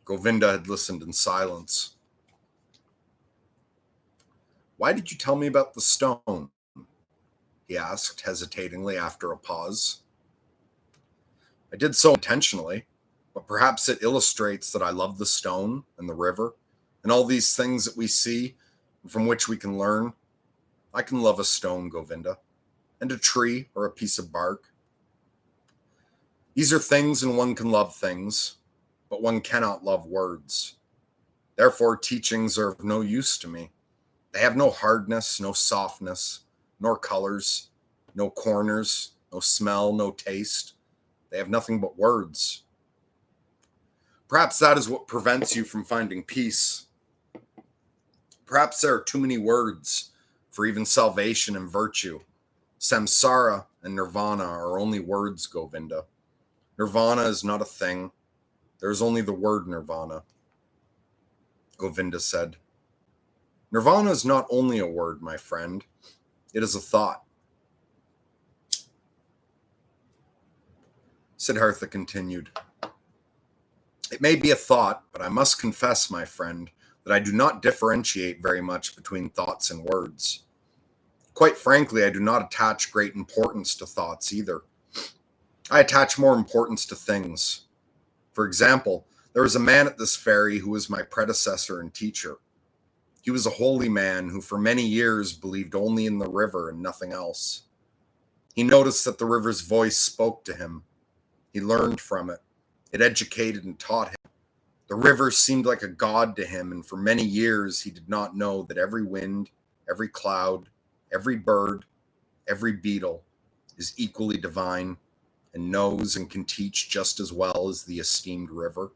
Govinda had listened in silence. Why did you tell me about the stone? He asked hesitatingly after a pause. I did so intentionally, but perhaps it illustrates that I love the stone and the river and all these things that we see and from which we can learn. I can love a stone, Govinda, and a tree or a piece of bark. These are things and one can love things, but one cannot love words. Therefore, teachings are of no use to me. They have no hardness, no softness, nor colors, no corners, no smell, no taste. They have nothing but words. Perhaps that is what prevents you from finding peace. Perhaps there are too many words for even salvation and virtue. Samsara and nirvana are only words, Govinda. Nirvana is not a thing. There is only the word nirvana. Govinda said, Nirvana is not only a word, my friend. It is a thought. Siddhartha continued, It may be a thought, but I must confess, my friend, that I do not differentiate very much between thoughts and words. Quite frankly, I do not attach great importance to thoughts either. I attach more importance to things. For example, there was a man at this ferry who was my predecessor and teacher. He was a holy man who for many years believed only in the river and nothing else. He noticed that the river's voice spoke to him. He learned from it. It educated and taught him. The river seemed like a god to him, and for many years he did not know that every wind, every cloud, every bird, every beetle is equally divine and knows and can teach just as well as the esteemed river.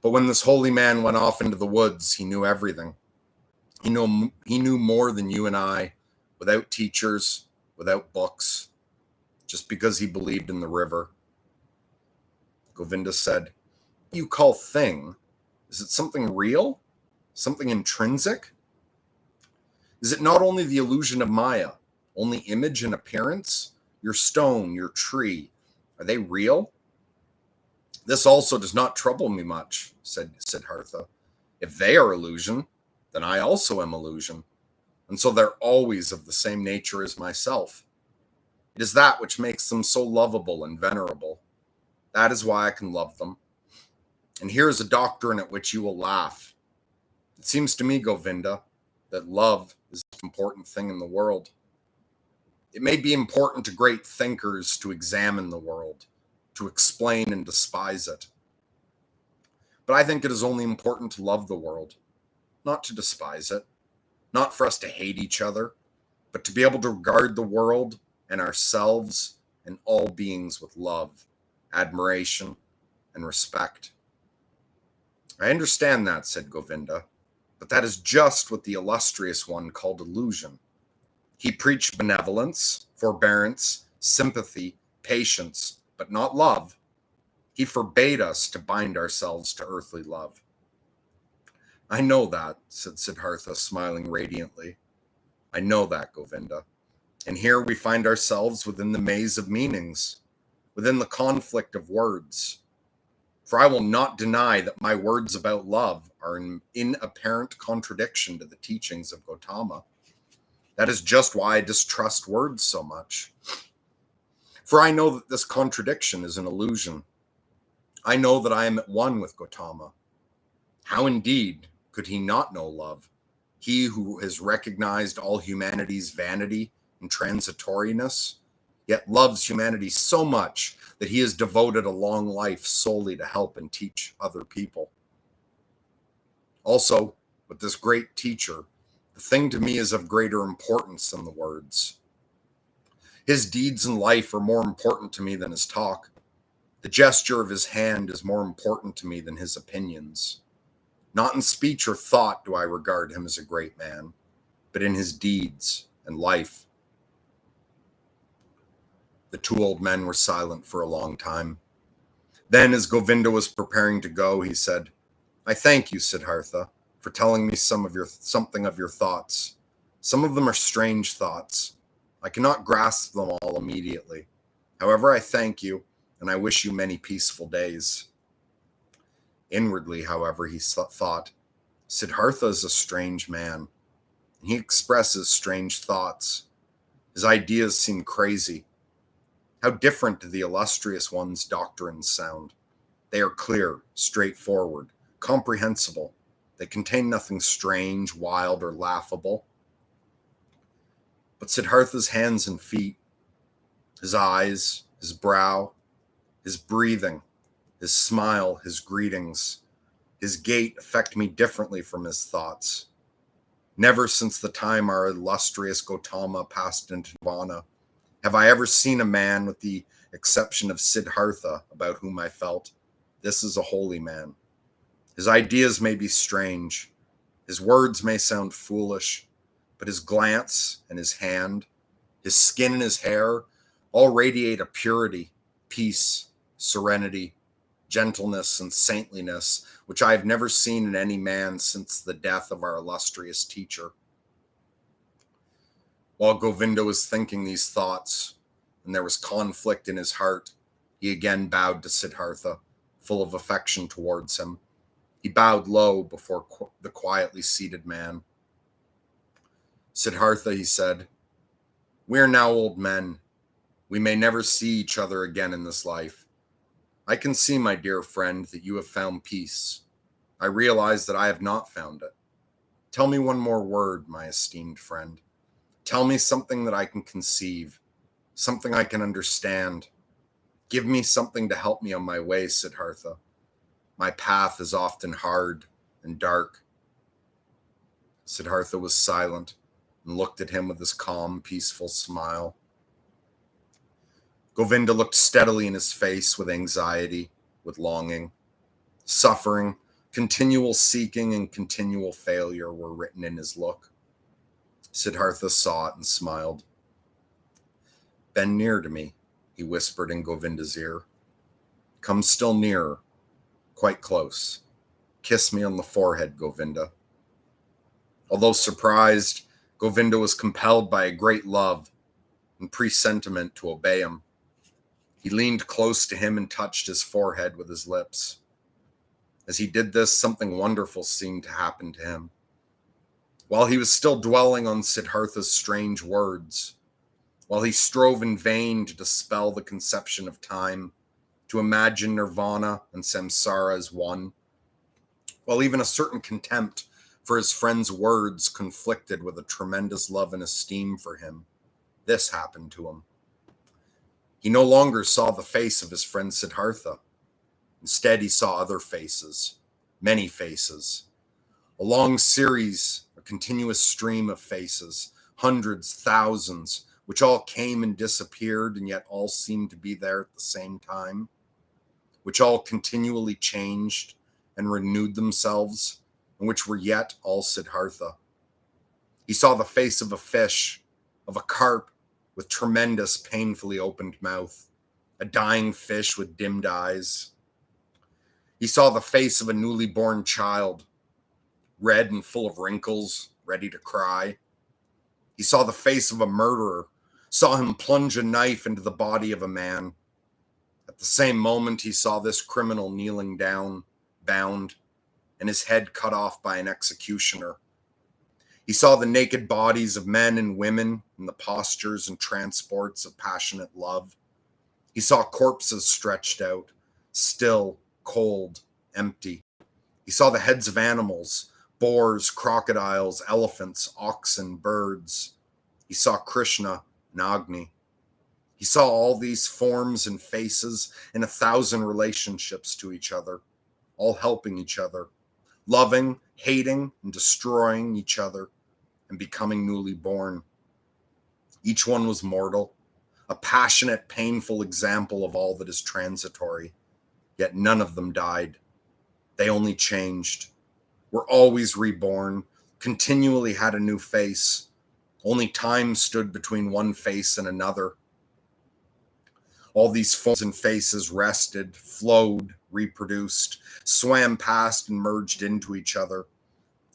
But when this holy man went off into the woods, he knew everything. He knew more than you and I, without teachers, without books, just because he believed in the river. Govinda said, "You call thing, is it something real? Something intrinsic? Is it not only the illusion of Maya, only image and appearance? Your stone, your tree, are they real?" "This also does not trouble me much," said Siddhartha. "If they are illusion, then I also am illusion, and so they're always of the same nature as myself. It is that which makes them so lovable and venerable. That is why I can love them. And here is a doctrine at which you will laugh. It seems to me, Govinda, that love is the most important thing in the world. It may be important to great thinkers to examine the world, to explain and despise it. But I think it is only important to love the world, not to despise it, not for us to hate each other, but to be able to regard the world and ourselves and all beings with love, admiration, and respect." "I understand that," said Govinda, "but that is just what the illustrious one called illusion. He preached benevolence, forbearance, sympathy, patience, but not love. He forbade us to bind ourselves to earthly love." "I know that," said Siddhartha, smiling radiantly. "I know that, Govinda. And here we find ourselves within the maze of meanings, within the conflict of words. For I will not deny that my words about love are in apparent contradiction to the teachings of Gautama. That is just why I distrust words so much. For I know that this contradiction is an illusion. I know that I am at one with Gautama. How indeed could he not know love? He who has recognized all humanity's vanity and transitoriness, yet loves humanity so much that he has devoted a long life solely to help and teach other people. Also, with this great teacher, the thing to me is of greater importance than the words. His deeds in life are more important to me than his talk. The gesture of his hand is more important to me than his opinions. Not in speech or thought do I regard him as a great man, but in his deeds and life." The two old men were silent for a long time. Then, as Govinda was preparing to go, he said, "I thank you, Siddhartha, for telling me something of your thoughts. Some of them are strange thoughts. I cannot grasp them all immediately. However, I thank you, and I wish you many peaceful days." Inwardly, however, he thought, "Siddhartha is a strange man, and he expresses strange thoughts. His ideas seem crazy. How different do the illustrious one's doctrines sound. They are clear, straightforward, comprehensible. They contain nothing strange, wild, or laughable." But Siddhartha's hands and feet, his eyes, his brow, his breathing, his smile, his greetings, his gait affect me differently from his thoughts. Never since the time our illustrious Gautama passed into Nirvana have I ever seen a man, with the exception of Siddhartha, about whom I felt, this is a holy man. His ideas may be strange, his words may sound foolish, but his glance and his hand, his skin and his hair, all radiate a purity, peace, serenity, gentleness, and saintliness, which I have never seen in any man since the death of our illustrious teacher. While Govinda was thinking these thoughts, and there was conflict in his heart, he again bowed to Siddhartha, full of affection towards him. He bowed low before the quietly seated man. "Siddhartha," he said, "we are now old men. We may never see each other again in this life. I can see, my dear friend, that you have found peace. I realize that I have not found it. Tell me one more word, my esteemed friend. Tell me something that I can conceive, something I can understand. Give me something to help me on my way, Siddhartha. My path is often hard and dark." Siddhartha was silent and looked at him with his calm, peaceful smile. Govinda looked steadily in his face with anxiety, with longing, suffering, Continual seeking and continual failure were written in his look. Siddhartha saw it and smiled. "Bend near to me," he whispered in Govinda's ear. "Come still nearer, quite close. Kiss me on the forehead, Govinda." Although surprised, Govinda was compelled by a great love and presentiment to obey him. He leaned close to him and touched his forehead with his lips. As he did this, something wonderful seemed to happen to him. While he was still dwelling on Siddhartha's strange words, while he strove in vain to dispel the conception of time, to imagine nirvana and samsara as one, while even a certain contempt for his friend's words conflicted with a tremendous love and esteem for him, this happened to him. He no longer saw the face of his friend Siddhartha. Instead, he saw other faces, many faces, a long series, a continuous stream of faces, hundreds, thousands, which all came and disappeared and yet all seemed to be there at the same time, which all continually changed and renewed themselves, and which were yet all Siddhartha. He saw the face of a fish, of a carp with tremendous, painfully opened mouth, a dying fish with dimmed eyes. He saw the face of a newly born child, red and full of wrinkles, ready to cry. He saw the face of a murderer, saw him plunge a knife into the body of a man. At the same moment, he saw this criminal kneeling down, bound, and his head cut off by an executioner. He saw the naked bodies of men and women in the postures and transports of passionate love. He saw corpses stretched out, still, cold, empty. He saw the heads of animals, boars, crocodiles, elephants, oxen, birds. He saw Krishna and Agni. He saw all these forms and faces in 1,000 relationships to each other, all helping each other, loving, hating, and destroying each other, and becoming newly born. Each one was mortal, a passionate, painful example of all that is transitory. Yet none of them died. They only changed, were always reborn, continually had a new face. Only time stood between one face and another. All these forms and faces rested, flowed, reproduced, swam past and merged into each other.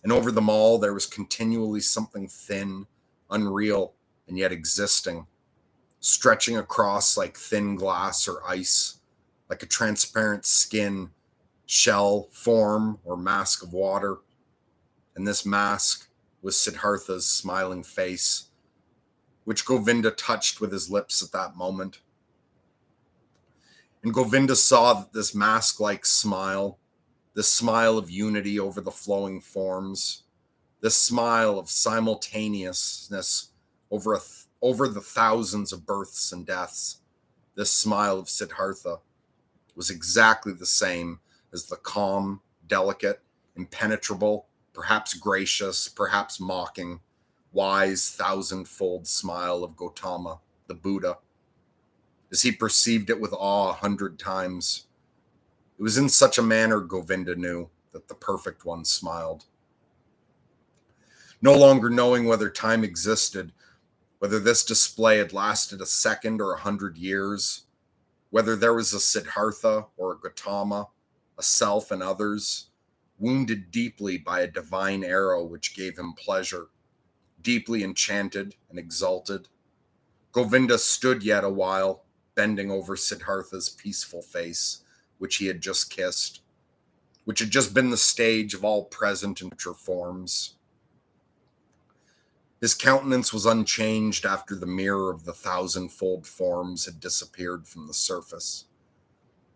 And over them all, there was continually something thin, unreal, and yet existing, stretching across like thin glass or ice, like a transparent skin, shell, form, or mask of water. And this mask was Siddhartha's smiling face, which Govinda touched with his lips at that moment. And Govinda saw that this mask-like smile, this smile of unity over the flowing forms, this smile of simultaneousness over the thousands of births and deaths, this smile of Siddhartha was exactly the same as the calm, delicate, impenetrable, perhaps gracious, perhaps mocking, wise, thousand-fold smile of Gautama, the Buddha, as he perceived it with awe 100 times. It was in such a manner, Govinda knew, that the perfect one smiled. No longer knowing whether time existed, whether this display had lasted a second or 100 years, whether there was a Siddhartha or a Gautama, a self and others, wounded deeply by a divine arrow which gave him pleasure, deeply enchanted and exalted, Govinda stood yet a while, bending over Siddhartha's peaceful face, which he had just kissed, which had just been the stage of all present and future forms. His countenance was unchanged after the mirror of the thousand-fold forms had disappeared from the surface.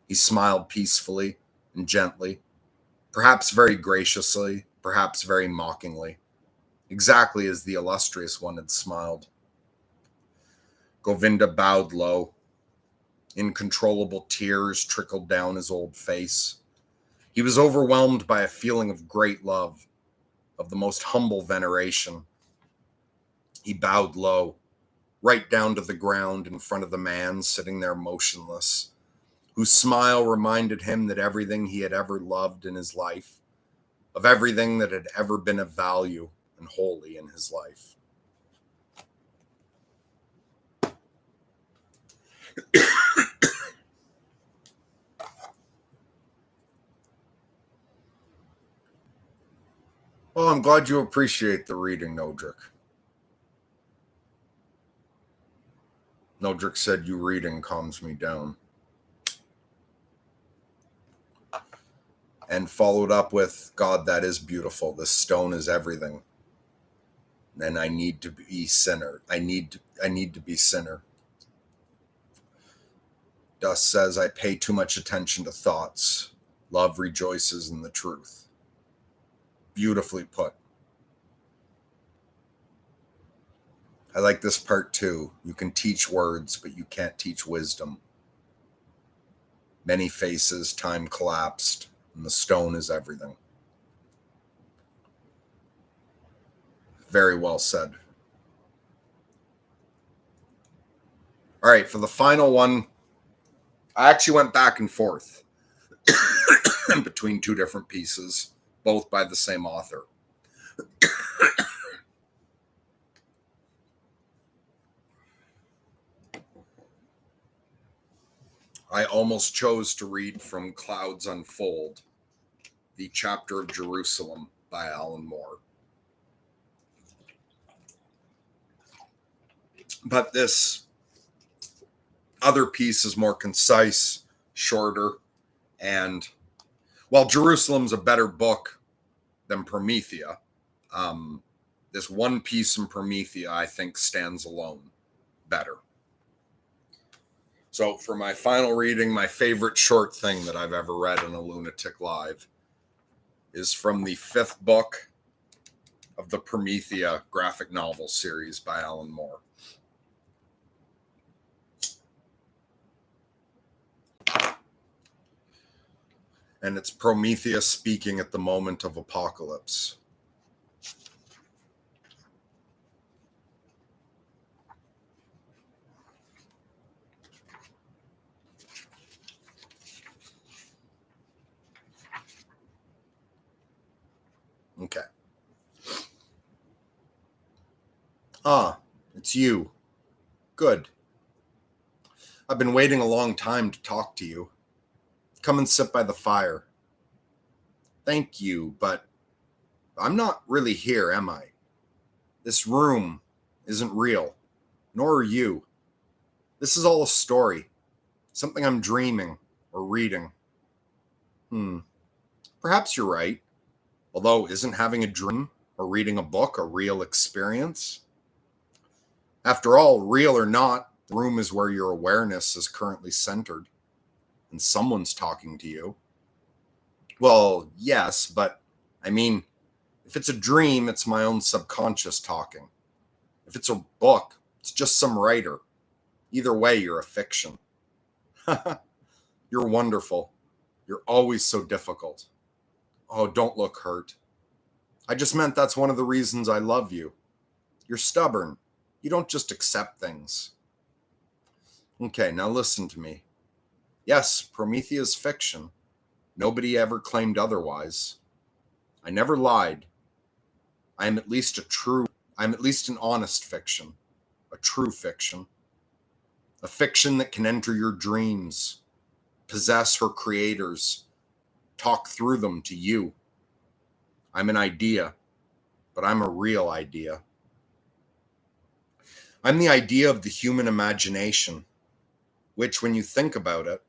He smiled peacefully and gently, perhaps very graciously, perhaps very mockingly, exactly as the illustrious one had smiled. Govinda bowed low. Incontrollable tears trickled down his old face. He was overwhelmed by a feeling of great love, of the most humble veneration. He bowed low, right down to the ground in front of the man sitting there motionless, whose smile reminded him that everything he had ever loved in his life of everything that had ever been of value and holy in his life. Well, I'm glad you appreciate the reading, Nodrick. Nodrick said, "You reading calms me down." And followed up with, "God, that is beautiful. This stone is everything. And I need to be sinner. I need to be sinner." Dust says, "I pay too much attention to thoughts. Love rejoices in the truth." Beautifully put. I like this part too. You can teach words, but you can't teach wisdom. Many faces, time collapsed, and the stone is everything. Very well said. All right, for the final one, I actually went back and forth between two different pieces, both by the same author. I almost chose to read from Clouds Unfold, the chapter of Jerusalem by Alan Moore. But this other piece is more concise, shorter, and while Jerusalem's a better book than Promethea, this one piece in Promethea, I think, stands alone better. So for my final reading, my favorite short thing that I've ever read in a Lunatic Live is from the 5th book of the Promethea graphic novel series by Alan Moore. And it's Prometheus speaking at the moment of apocalypse. Okay. Ah, it's you. Good. I've been waiting a long time to talk to you. Come and sit by the fire. Thank you, but I'm not really here, am I? This room isn't real, nor are you. This is all a story, something I'm dreaming or reading. Perhaps you're right. Although, isn't having a dream or reading a book a real experience? After all, real or not, the room is where your awareness is currently centered, and someone's talking to you. Well, yes, but I mean, if it's a dream, it's my own subconscious talking. If it's a book, it's just some writer. Either way, you're a fiction. You're wonderful. You're always so difficult. Oh, don't look hurt. I just meant that's one of the reasons I love you. You're stubborn. You don't just accept things. Okay, now listen to me. Yes, Promethea's fiction. Nobody ever claimed otherwise. I never lied. I am at least an honest fiction. A true fiction. A fiction that can enter your dreams, possess her creators, talk through them to you. I'm an idea, but I'm a real idea. I'm the idea of the human imagination, which, when you think about it,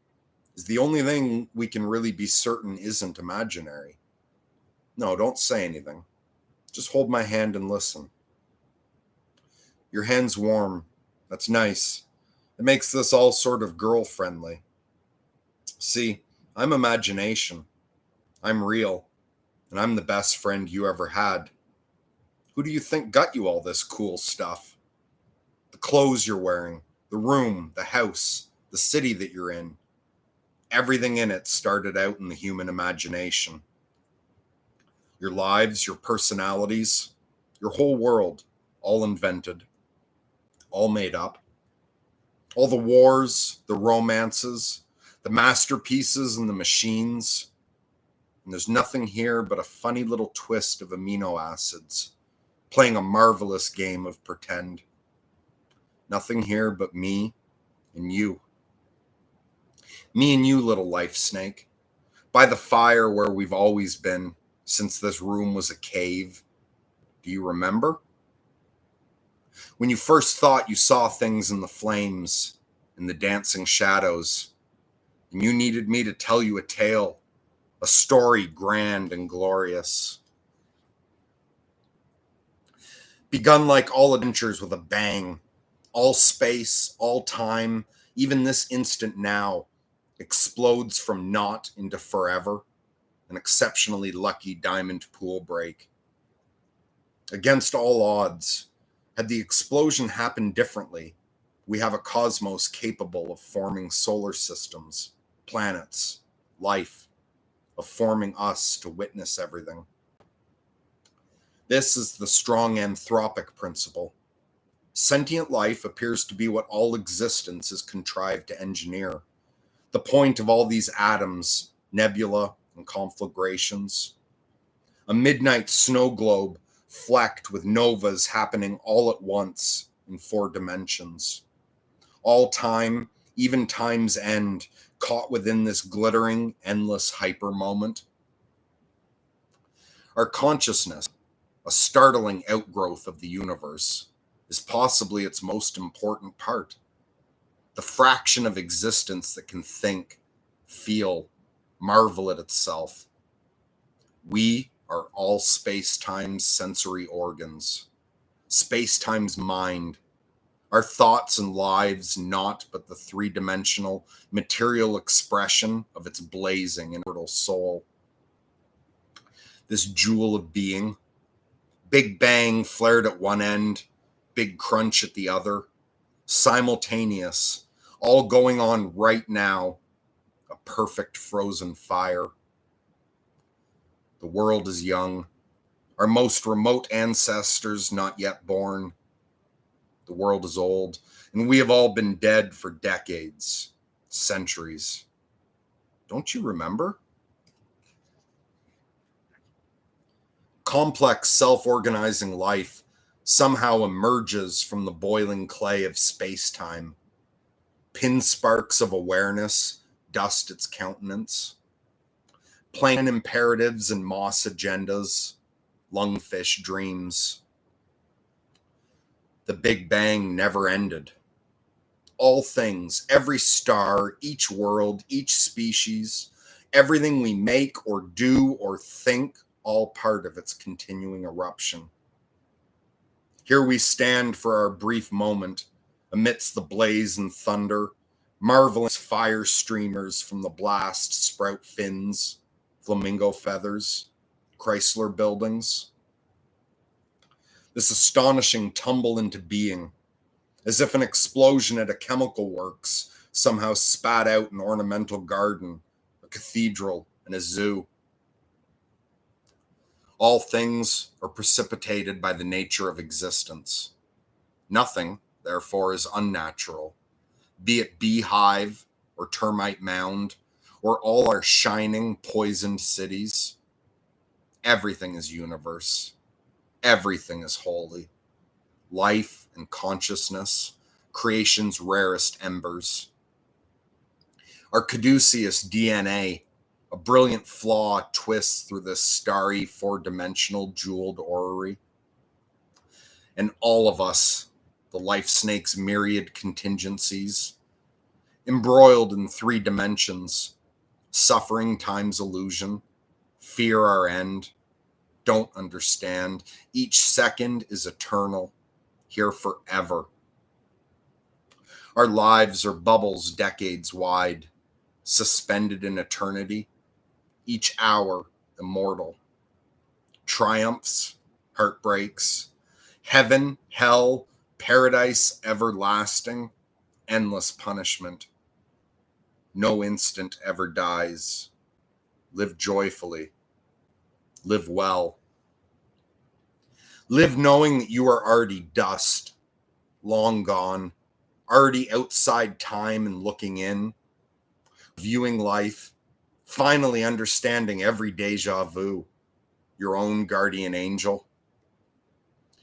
is the only thing we can really be certain isn't imaginary. No, don't say anything. Just hold my hand and listen. Your hand's warm. That's nice. It makes this all sort of girl-friendly. See, I'm imagination. I'm real. And I'm the best friend you ever had. Who do you think got you all this cool stuff? The clothes you're wearing, the room, the house, the city that you're in. Everything in it started out in the human imagination. Your lives, your personalities, your whole world, all invented, all made up. All the wars, the romances, the masterpieces and the machines. And there's nothing here but a funny little twist of amino acids, playing a marvelous game of pretend. Nothing here but me and you. Me and you, little life snake, by the fire where we've always been since this room was a cave. Do you remember? When you first thought you saw things in the flames, in the dancing shadows, and you needed me to tell you a tale, a story grand and glorious. Begun like all adventures with a bang, all space, all time, even this instant now, explodes from naught into forever, an exceptionally lucky diamond pool break. Against all odds, had the explosion happened differently, we have a cosmos capable of forming solar systems, planets, life, of forming us to witness everything. This is the strong anthropic principle. Sentient life appears to be what all existence is contrived to engineer. The point of all these atoms, nebula, and conflagrations. A midnight snow globe flecked with novas happening all at once in 4 dimensions. All time, even time's end, caught within this glittering, endless hyper moment. Our consciousness, a startling outgrowth of the universe, is possibly its most important part. The fraction of existence that can think, feel, marvel at itself. We are all space-time's sensory organs, space-time's mind, our thoughts and lives naught but the 3-dimensional material expression of its blazing immortal soul. This jewel of being, Big Bang flared at one end, Big Crunch at the other, simultaneous, all going on right now, a perfect frozen fire. The world is young, our most remote ancestors not yet born. The world is old, and we have all been dead for decades, centuries. Don't you remember? Complex self-organizing life somehow emerges from the boiling clay of space-time. Pin sparks of awareness dust its countenance. Plain imperatives and moss agendas, lungfish dreams. The Big Bang never ended. All things, every star, each world, each species, everything we make or do or think, all part of its continuing eruption. Here we stand for our brief moment, amidst the blaze and thunder, marveling fire streamers from the blast sprout fins, flamingo feathers, Chrysler buildings. This astonishing tumble into being, as if an explosion at a chemical works somehow spat out an ornamental garden, a cathedral, and a zoo. All things are precipitated by the nature of existence. Nothing, therefore, is unnatural, be it beehive or termite mound, or all our shining, poisoned cities. Everything is universe. Everything is holy. Life and consciousness, creation's rarest embers. Our caduceus DNA, a brilliant flaw twists through this starry 4-dimensional jeweled orrery. And all of us, the life snake's myriad contingencies, embroiled in 3 dimensions, suffering time's illusion, fear our end, don't understand. Each second is eternal, here forever. Our lives are bubbles decades wide, suspended in eternity, each hour immortal. Triumphs, heartbreaks, heaven, hell, paradise everlasting, endless punishment. No instant ever dies. Live joyfully. Live well. Live knowing that you are already dust, long gone, already outside time and looking in, viewing life, finally understanding every deja vu, your own guardian angel.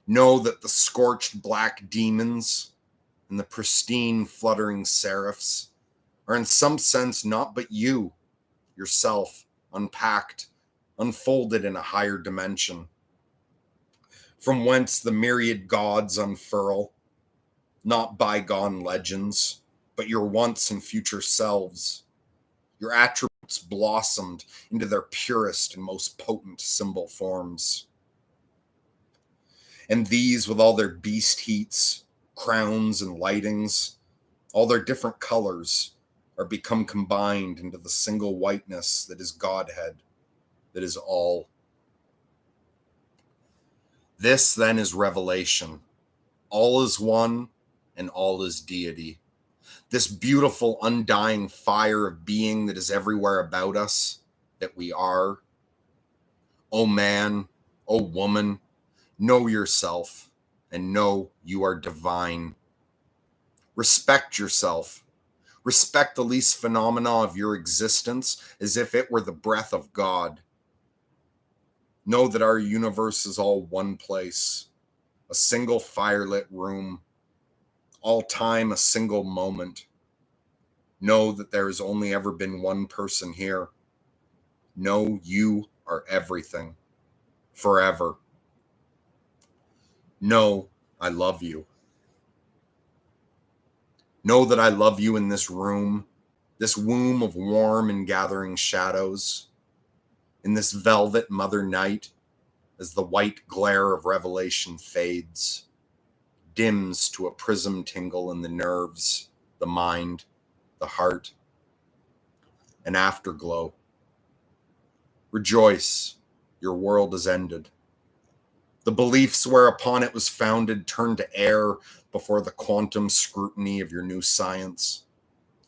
Know that the scorched black demons and the pristine fluttering seraphs are in some sense not but you, yourself, unpacked, unfolded in a higher dimension, from whence the myriad gods unfurl, not bygone legends, but your once and future selves. Your attributes blossomed into their purest and most potent symbol forms. And these, with all their beast heats, crowns, and lightings, all their different colors, are become combined into the single whiteness that is Godhead, that is all. This then is revelation. All is one, and all is deity. This beautiful, undying fire of being that is everywhere about us, that we are. O man, O woman, know yourself, and know you are divine. Respect yourself. Respect the least phenomena of your existence as if it were the breath of God. Know that our universe is all one place, a single firelit room, all time a single moment. Know that there has only ever been one person here. Know you are everything, forever. Know I love you. Know that I love you in this room, this womb of warm and gathering shadows, in this velvet mother night, as the white glare of revelation fades, dims to a prism tingle in the nerves, the mind, the heart, an afterglow. Rejoice, your world is ended. The beliefs whereupon it was founded turned to air before the quantum scrutiny of your new science,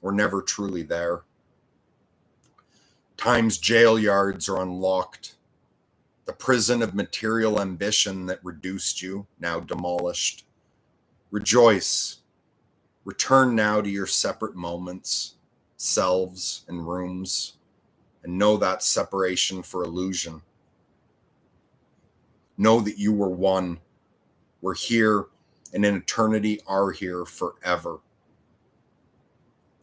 were never truly there. Time's jail yards are unlocked. The prison of material ambition that reduced you, now demolished. Rejoice. Return now to your separate moments, selves, and rooms, and know that separation for illusion. Know that you were one, were here, and in eternity are here forever.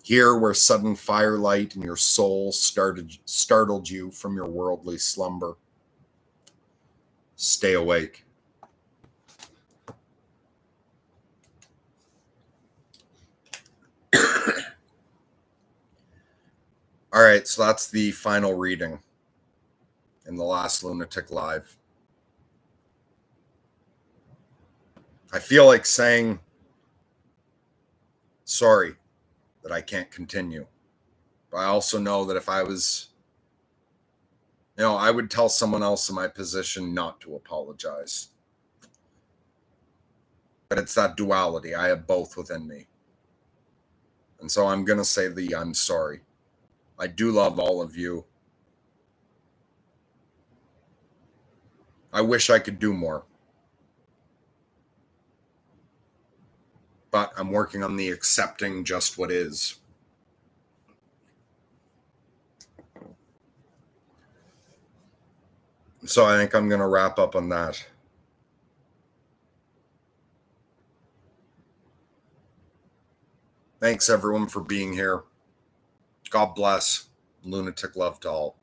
Here where sudden firelight in your soul startled you from your worldly slumber. Stay awake. All right, so that's the final reading in the last Lunatic Live. I feel like saying sorry that I can't continue. But I also know that if I was, I would tell someone else in my position not to apologize. But it's that duality. I have both within me. And so I'm going to say I'm sorry. I do love all of you. I wish I could do more. But I'm working on the accepting just what is. So I think I'm going to wrap up on that. Thanks, everyone, for being here. God bless. Lunatic love to all.